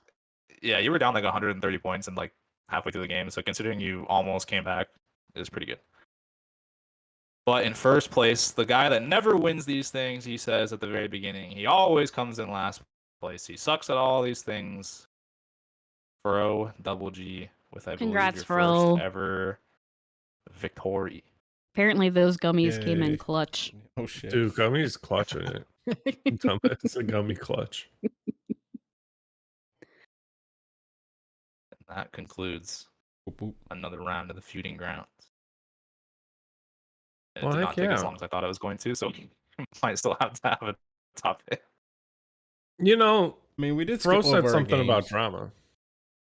Yeah, you were down like 130 points and like halfway through the game. So considering you almost came back, is pretty good. But in 1st place, the guy that never wins these things, he says at the very beginning, he always comes in last place. He sucks at all these things. Fro double G with, I Congrats, believe, your Fro. first ever victory. Apparently those gummies came in Yay. clutch. Oh shit. Dude, gummy's clutching it. It's a gummy clutch. That concludes Boop, boop. another round of the feuding grounds. And Well, it did heck not take as yeah. long as I thought it was going to, so we might still have to have a topic. You know, I mean, we did Fro skip said over our something about games. drama.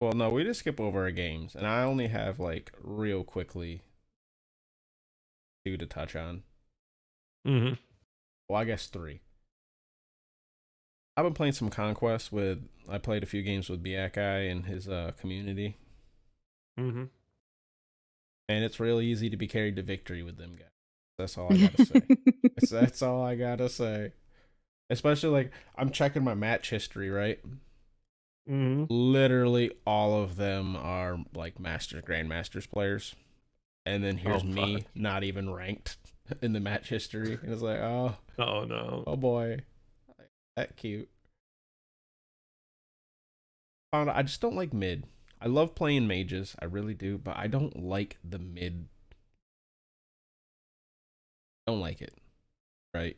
Well, no, we did skip over our games, and I only have like real quickly 2 to touch on. Mm-hmm. Well, I guess 3. I've been playing some Conquest with. I played a few games with Biakai and his community, Mm-hmm. and it's really easy to be carried to victory with them guys. That's all I gotta say. That's all I gotta say. Especially like I'm checking my match history, right? Mm-hmm. Literally all of them are like Masters, Grandmasters players. And then here's Oh, me fuck. not even ranked in the match history. And it's like, oh no. boy. That cute. I just don't like mid. I love playing mages, I really do, but I don't like the mid. I don't like it. Right?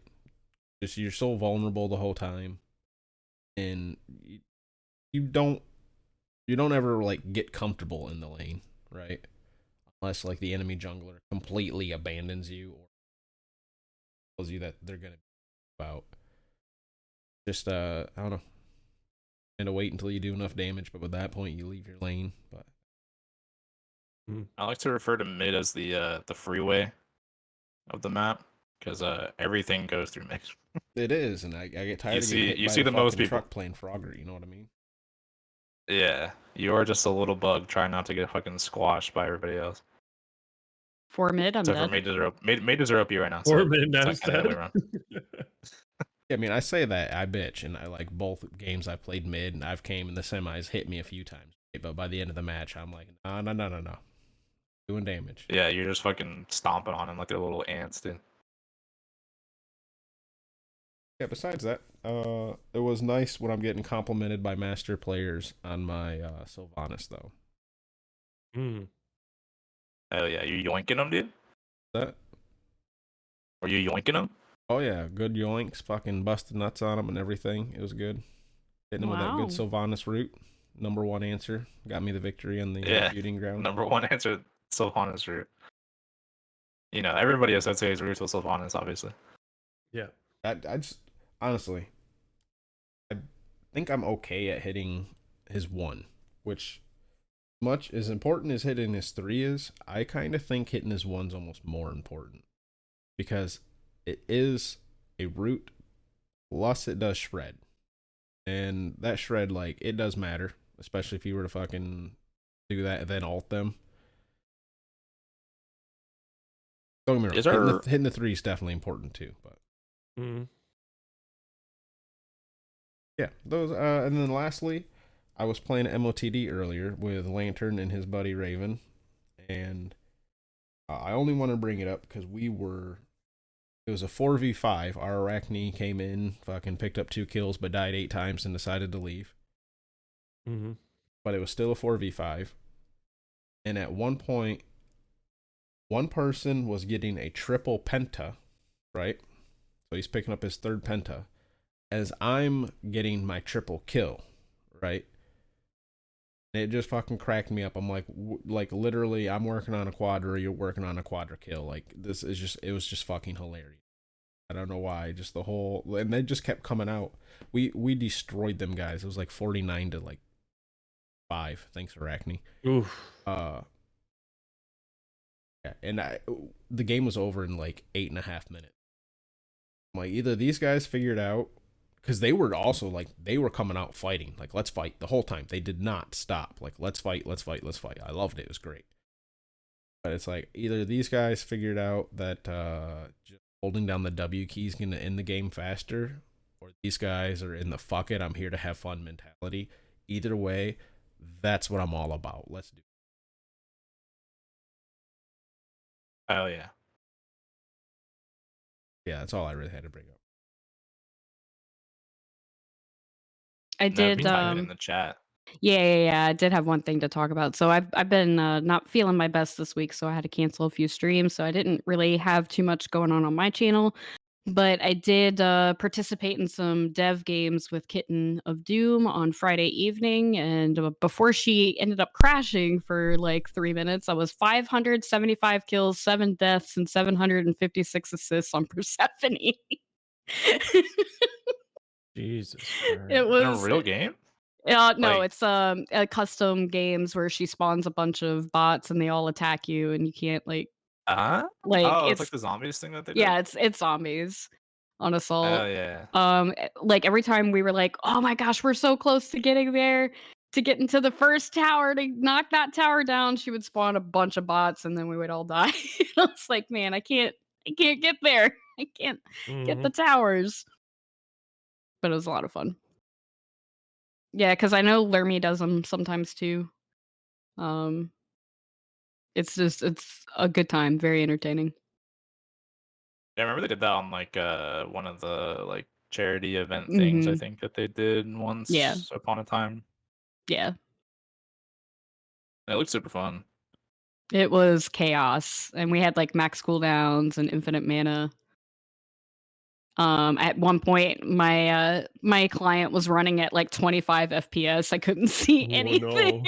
Just you're so vulnerable the whole time. And you don't ever like get comfortable in the lane, right? Unless like the enemy jungler completely abandons you or tells you that they're gonna be out. Just I don't know. And to wait until you do enough damage, but at that point you leave your lane. But I like to refer to mid as the freeway of the map, because everything goes through mid. it is, and I get tired of see- getting hit you by see the the most fucking people. truck playing Frogger, you know what I mean? Yeah, you are just a little bug trying not to get fucking squashed by everybody else. For mid, I'm Except for dead. mages are mages are OP right now. Or So mid, it's now not kinda the other way around. Yeah, I mean, I say that, I bitch, and I like both games I played mid, and I've came in the semis, hit me a few times, right? But by the end of the match, I'm like, no. Doing damage. Yeah, you're just fucking stomping on them like they're little ants, dude. Yeah, besides that, it was nice when I'm getting complimented by master players on my Sylvanas, though. Mm. Hell yeah, you yoinking them, dude? That Were you yoinking them? Oh yeah, good yoinks, fucking busted nuts on them and everything. It was good. Hitting them with that good Wow. Sylvanas root. Number 1 answer. Got me the victory on the Yeah. feuding ground. Number 1 answer, Sylvanas root. You know, everybody associates roots with Sylvanas, obviously. Yeah. I just, honestly, I think I'm okay at hitting his 1, which, much as important as hitting his 3 is, I kind of think hitting his 1's almost more important. Because it is a root, plus it does shred. And that shred, like, it does matter, especially if you were to fucking do that and then alt them. Don't get me wrong, hitting the 3 is definitely important too, but yeah, those. And then lastly, I was playing MOTD earlier with Lantern and his buddy Raven, and I only want to bring it up because it was a 4v5. Our Arachne came in, fucking picked up 2 kills, but died 8 times and decided to leave. But it was still a 4v5. And at one point, one person was getting a triple penta, right? So he's picking up his 3rd penta. As I'm getting my triple kill, right? And it just fucking cracked me up. I'm like literally, I'm working on a quadra, you're working on a quadra kill. Like, this is just, it was just fucking hilarious. I don't know why, just the whole, and they just kept coming out. We destroyed them guys. It was like 49 to like 5. Thanks, Arachne. Oof. Yeah, and the game was over in like 8.5 minutes. I'm like, either these guys figured out, because they were also like, they were coming out fighting, like, let's fight the whole time. They did not stop. Like, let's fight, let's fight, let's fight. I loved it. It was great. But it's like, either these guys figured out that just holding down the W key is going to end the game faster, or these guys are in the fuck it, I'm here to have fun mentality. Either way, that's what I'm all about. Let's do it. Oh yeah. Yeah, that's all I really had to bring up. I did. Type it in the chat. Yeah. I did have one thing to talk about. So I've been not feeling my best this week, so I had to cancel a few streams. So I didn't really have too much going on my channel, but I did participate in some dev games with Kitten of Doom on Friday evening. And before she ended up crashing for like 3 minutes, I was 575 kills, 7 deaths, and 756 assists on Persephone. Jesus It Christ. was In a real game? no, Like- it's a custom games where she spawns a bunch of bots and they all attack you and you can't like Oh, it's like the zombies thing that they did? yeah, it's zombies on Assault. Oh yeah. Like every time we were like, oh my gosh, we're so close to getting there, to get into the first tower, to knock that tower down, she would spawn a bunch of bots and then we would all die. I was like, man, I can't get there. I can't get the towers. But it was a lot of fun. Yeah, because I know Lermy does them sometimes too. It's a good time, very entertaining. Yeah, I remember they did that on like one of the like charity event things I think that they did once upon a time. Yeah. And it looked super fun. It was chaos, and we had like max cooldowns and infinite mana. At one point, my client was running at like 25 FPS. I couldn't see anything.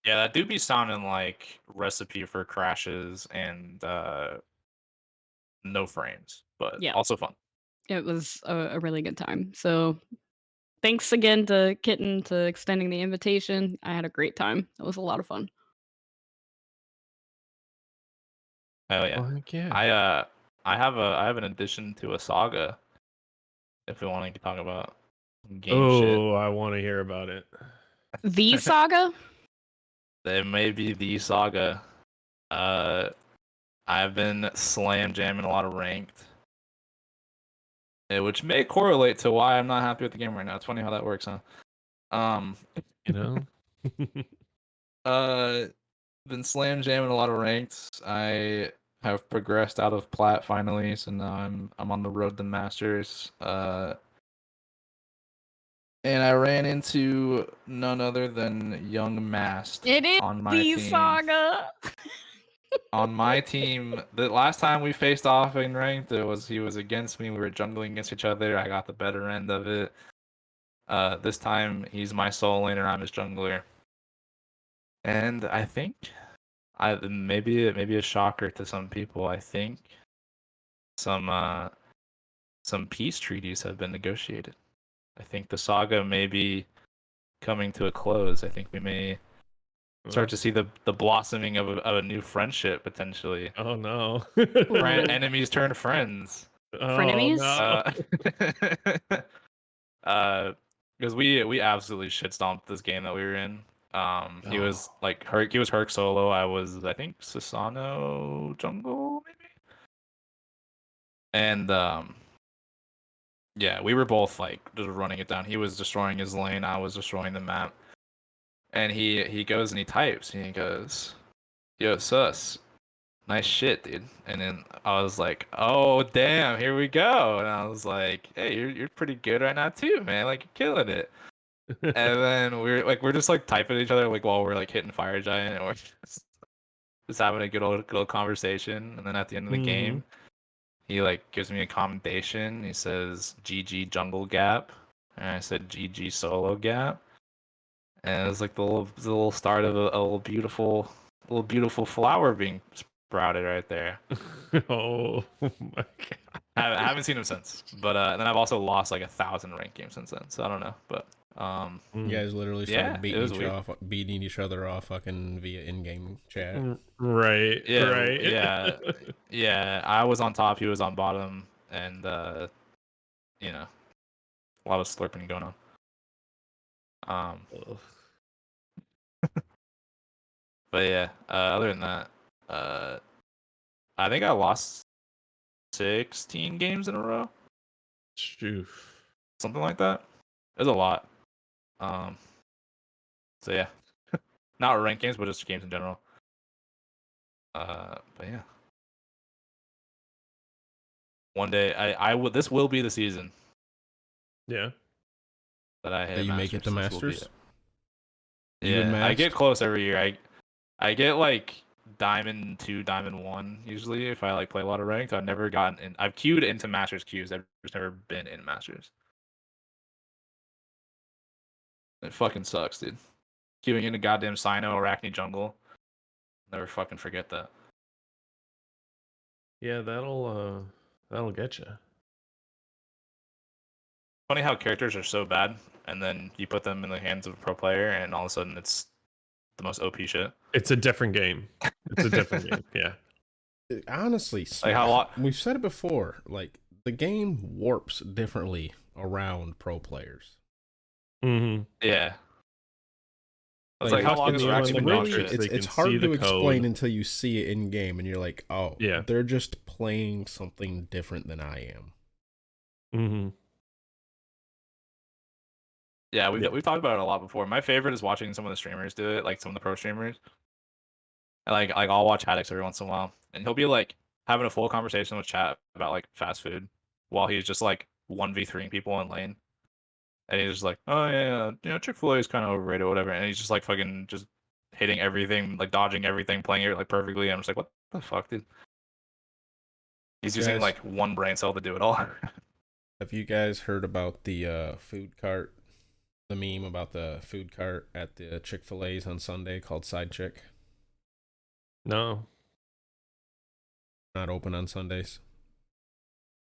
Yeah, that do be sounding like recipe for crashes and no frames, but also fun. It was a really good time. So thanks again to Kitten to extending the invitation. I had a great time. It was a lot of fun. Oh yeah. Well, yeah. I have an addition to a saga. If we want to talk about game I want to hear about it. The saga? It may be the saga. I've been slam jamming a lot of ranked, which may correlate to why I'm not happy with the game right now. It's funny how that works, huh? You know. Been slam jamming a lot of ranked. I have progressed out of plat finally, so now I'm on the road to masters. And I ran into none other than Young Mast on my team. Saga. On my team, the last time we faced off in ranked, he was against me. We were jungling against each other. I got the better end of it. This time he's my soul laner. I'm his jungler. And I think, maybe a shocker to some people. I think some peace treaties have been negotiated. I think the saga may be coming to a close. I think we may start to see the blossoming of a new friendship potentially. Oh no! Enemies turn friends. Frenemies? No. Because we absolutely shit stomped this game that we were in. He was like Herc. He was Herc solo. I was, I think, Susano jungle maybe. And yeah, we were both like just running it down. He was destroying his lane. I was destroying the map. And he goes and he types and he goes, "Yo, sus, nice shit, dude." And then I was like, "Oh damn, here we go." And I was like, "Hey, you're pretty good right now too, man. Like you're killing it." And then we're just like typing at each other like while we're like hitting Fire Giant, or just having a good old conversation. And then at the end of the game, he like gives me a commendation. He says GG jungle gap, and I said GG solo gap. And it was like the little start of a little beautiful flower being sprouted right there. Oh my god. I haven't seen him since, but then I've also lost like 1,000 ranked games since then, so I don't know. But You guys literally Yeah, started it was weird. beating each other off fucking via in-game chat. Right. Yeah, Right. yeah. I was on top, he was on bottom, and you know, a lot of slurping going on. But yeah, other than that, I think I lost 16 games in a row, Shoof. something like that. It was a lot. So yeah, not ranked games, but just games in general. But yeah, one day I will. This will be the season Yeah. that I hit That you make it to Masters. This will be Masters? it. Even Yeah, I get masked? close every year. I get like Diamond 2, Diamond 1 usually if I like play a lot of ranked. I've never gotten in. I've queued into Masters queues. I've just never been in Masters. It fucking sucks, dude. Queuing into goddamn Sino Arachne jungle. Never fucking forget that. Yeah, that'll get you. Funny how characters are so bad, and then you put them in the hands of a pro player, and all of a sudden it's the most OP shit. It's a different game. It's a different game. Yeah. Honestly, Like how long? we've said it before, like the game warps differently around pro players. Mm-hmm. Yeah. It's Like, like how long it's is really- Araxi been really- dog shit? they it's can hard see to the explain code. until you see it in game, and you're like, oh, Yeah. they're just playing something different than I am. Mm-hmm. Yeah, we've Yeah. we've talked about it a lot before. My favorite is watching some of the streamers do it, like some of the pro streamers. And like I'll watch Haddix every once in a while, and he'll be like having a full conversation with chat about like fast food while he's just like 1v3ing people in lane. And he's just like, "Oh yeah, Chick-fil-A is kind of overrated or whatever." And he's just like fucking just hitting everything, like dodging everything, playing it like perfectly. And I'm just like, "What the fuck, dude?" He's using Guys. like one brain cell to do it all. Have you guys heard about the food cart, the meme about the food cart at the Chick-fil-A's on Sunday called Side Chick? No. Not open on Sundays.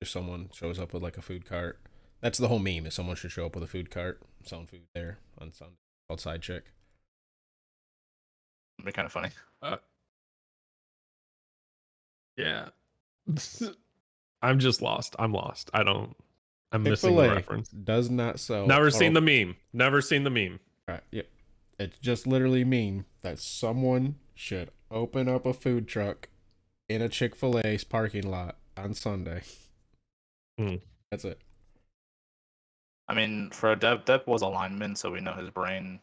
If someone shows up with like a food cart. That's the whole meme, is someone should show up with a food cart, selling food there on Sunday, called Side Chick. It'd be kind of funny. Yeah. I'm just lost. I'm lost. I'm missing the Chick-fil-A reference. does not sell. Never seen the meme. Never seen the meme. Right, yep. It's just literally mean that someone should open up a food truck in a Chick-fil-A's parking lot on Sunday. That's it. I mean, for a Depp was a lineman, so we know his brain.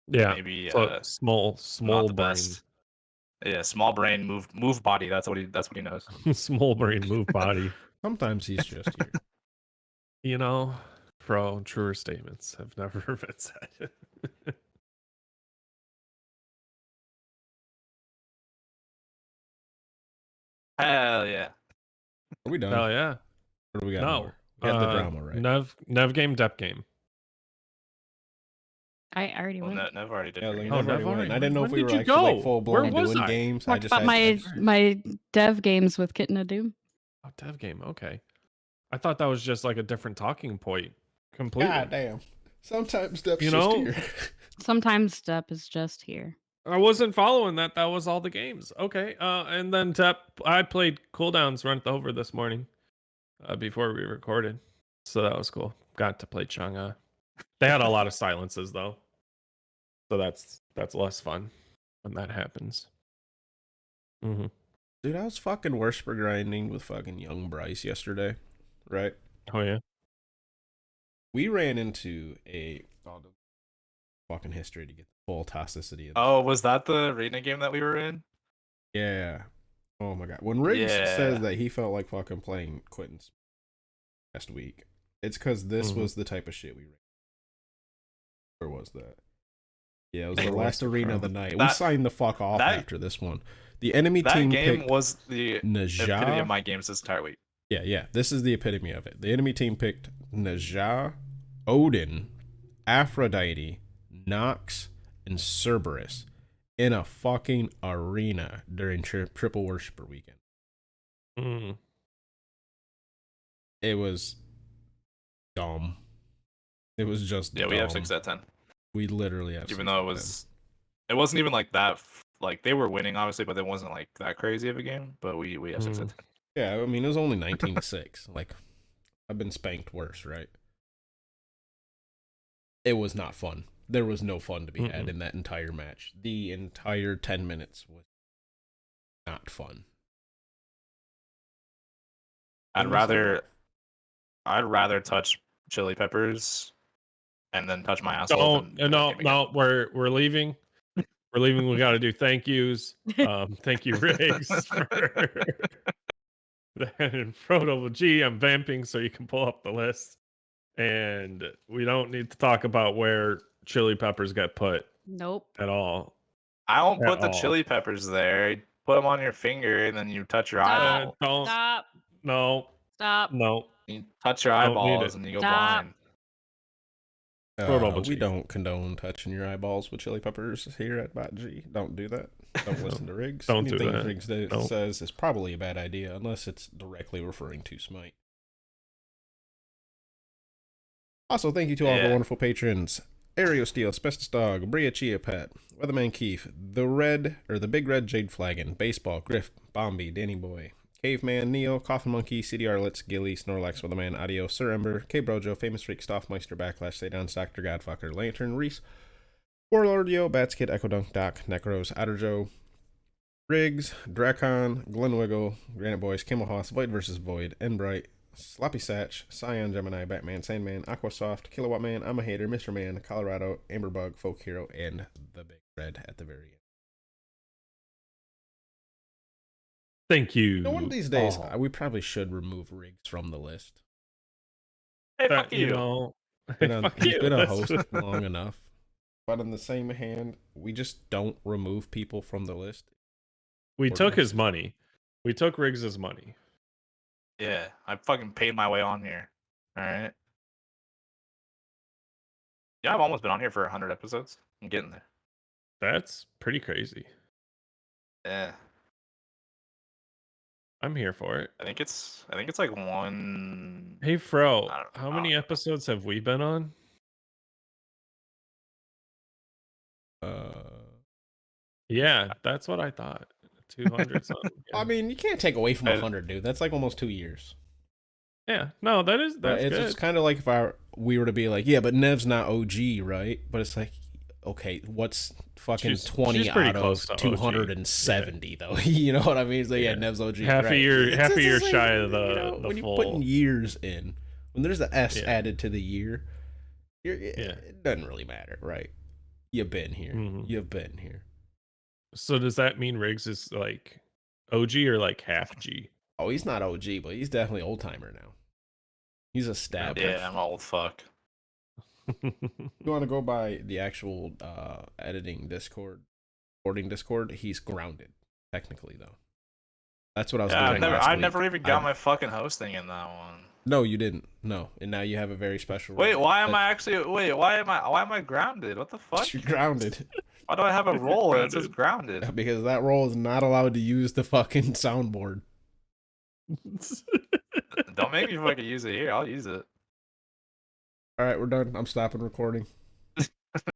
Yeah. Maybe So small not the brain. best. Yeah, small brain, move body. That's what he knows. Small brain move body. Sometimes he's just here. You know, Fro, truer statements have never been said. Hell yeah. Are we done? Hell yeah. Or do we got No. more? We got the drama, right? Nev game, Dep game. I already Well, went. Nev already did. Yeah, her like, game. Nev already Nev went. already I didn't know went. if we When were did you actually like go? full Where blown was doing I? games. Talked about my dev games with Kitten of Doom. Oh, Dev game. Okay. I thought that was just like a different talking point. Completely. God damn. Sometimes Dep's You just know? here. Sometimes Dep is just here. I wasn't following that. That was all the games. Okay. And then Dep, I played cooldowns run over this morning before we recorded. So that was cool. got to play Chang'e. They had a lot of silences though, so that's less fun when that happens. Mm-hmm. Dude, I was fucking Whisper grinding with fucking young Bryce yesterday, right? Oh yeah. We ran into a fucking history to get the full toxicity of this. Oh, was that the arena game that we were in? Yeah. Oh my god. When Riggs Yeah. says that he felt like fucking playing Quentin's last week, it's because this Mhm. was the type of shit we ran. Where was that? Yeah, it was Where the was last it arena of from? the night. We That- signed the fuck off that- after this one. The enemy That team game picked was the epitome Najah. of my games this entire week. Yeah. This is the epitome of it. The enemy team picked Najah, Odin, Aphrodite, Nox, and Cerberus in a fucking arena during Triple Worshiper weekend. Mm. It was dumb. It was just Yeah, dumb. we have 6 out of 10. We literally have. Even 6 though out of 10. it wasn't even like that. Like they were winning, obviously, but it wasn't like that crazy of a game. But we have 6 out of 10. Yeah, I mean it was only 19-6. Like I've been spanked worse, right? It was not fun. There was no fun to be had in that entire match. The entire 10 minutes was not fun. I'd rather touch chili peppers and then touch my asshole. No, we're leaving. We're leaving. We got to do thank yous. Thank you, Riggs. And Frodo G, I'm vamping so you can pull up the list. And we don't need to talk about where chili peppers get put Nope. at all. I won't At put the all. chili peppers there. You put them on your finger and then you touch your eyeball. Don't. Stop. No. Stop. No. You touch your Don't need eyeballs it. and you go Stop. blind. We don't condone touching your eyeballs with chili peppers here at Bot G. Don't do that. Don't listen to Riggs. Don't do Anything that. Riggs says is probably a bad idea unless it's directly referring to Smite. Also, thank you to all of our wonderful patrons: Aereo Steel, Asbestos Dog, Bria Chia Pet, Weatherman Keith, the Big Red Jade Flagon, Baseball, Griff, Bombi, Danny Boy, Caveman, Neo, Coffin Monkey, CDR Litz, Gilly, Snorlax, Weatherman, Audio, Sir Ember, K Brojo, Famous Freak, Stoffmeister, Backlash, Stay Down, Dr. Godfucker, Lantern, Reese, Warlordio, Batskid, Echo Dunk, Doc, Necros, Outer Joe, Riggs, Dracon, Glenwiggle, Granite Boys, Kimmel Hoss, Void vs. Void, Enbright, Sloppy Satch, Scion Gemini, Batman, Sandman, Aquasoft, Kilowatt Man, I'm a Hater, Mr. Man, Colorado, Amberbug, Folk Hero, and the Big Red at the very end. Thank you. You know, one of these days, we probably should remove Riggs from the list. Hey, fuck you. He's been a host long enough. But on the same hand, we just don't remove people from the list. We took his money. We took Riggs's money. Yeah, I fucking paid my way on here. All right. Yeah, I've almost been on here for 100 episodes. I'm getting there. That's pretty crazy. Yeah. I'm here for it. I think it's like one. Hey, Fro, I don't- how I many don't know. episodes have we been on? Yeah, that's what I thought. 200 something. Yeah. I mean, you can't take away from 100, dude. That's like almost 2 years. Yeah, no, that's it's good. It's kind of like if we were to be like, yeah, but Nev's not OG, right? But it's like, okay, what's fucking 20 out of 270 though? You know what I mean? It's like, yeah, Nev's OG. Half a year shy of the when full. you're putting years in, when there's the S added to the year, it doesn't really matter, right? You've been here. Mhm. You've been here. So does that mean Riggs is like OG or like half G? Oh, he's not OG, but he's definitely old timer now. He's a stab. Yeah, I'm an old fuck. You want to go by the actual editing Discord, recording Discord? He's grounded, technically, though. That's what I was doing. I never even got my fucking hosting in that one. No, you didn't. No, and now you have a very special. Wait, why am I grounded? What the fuck? You're grounded. Why do I have a role that says grounded? Because that role is not allowed to use the fucking soundboard. Don't make me fucking use it here. I'll use it. All right, we're done. I'm stopping recording.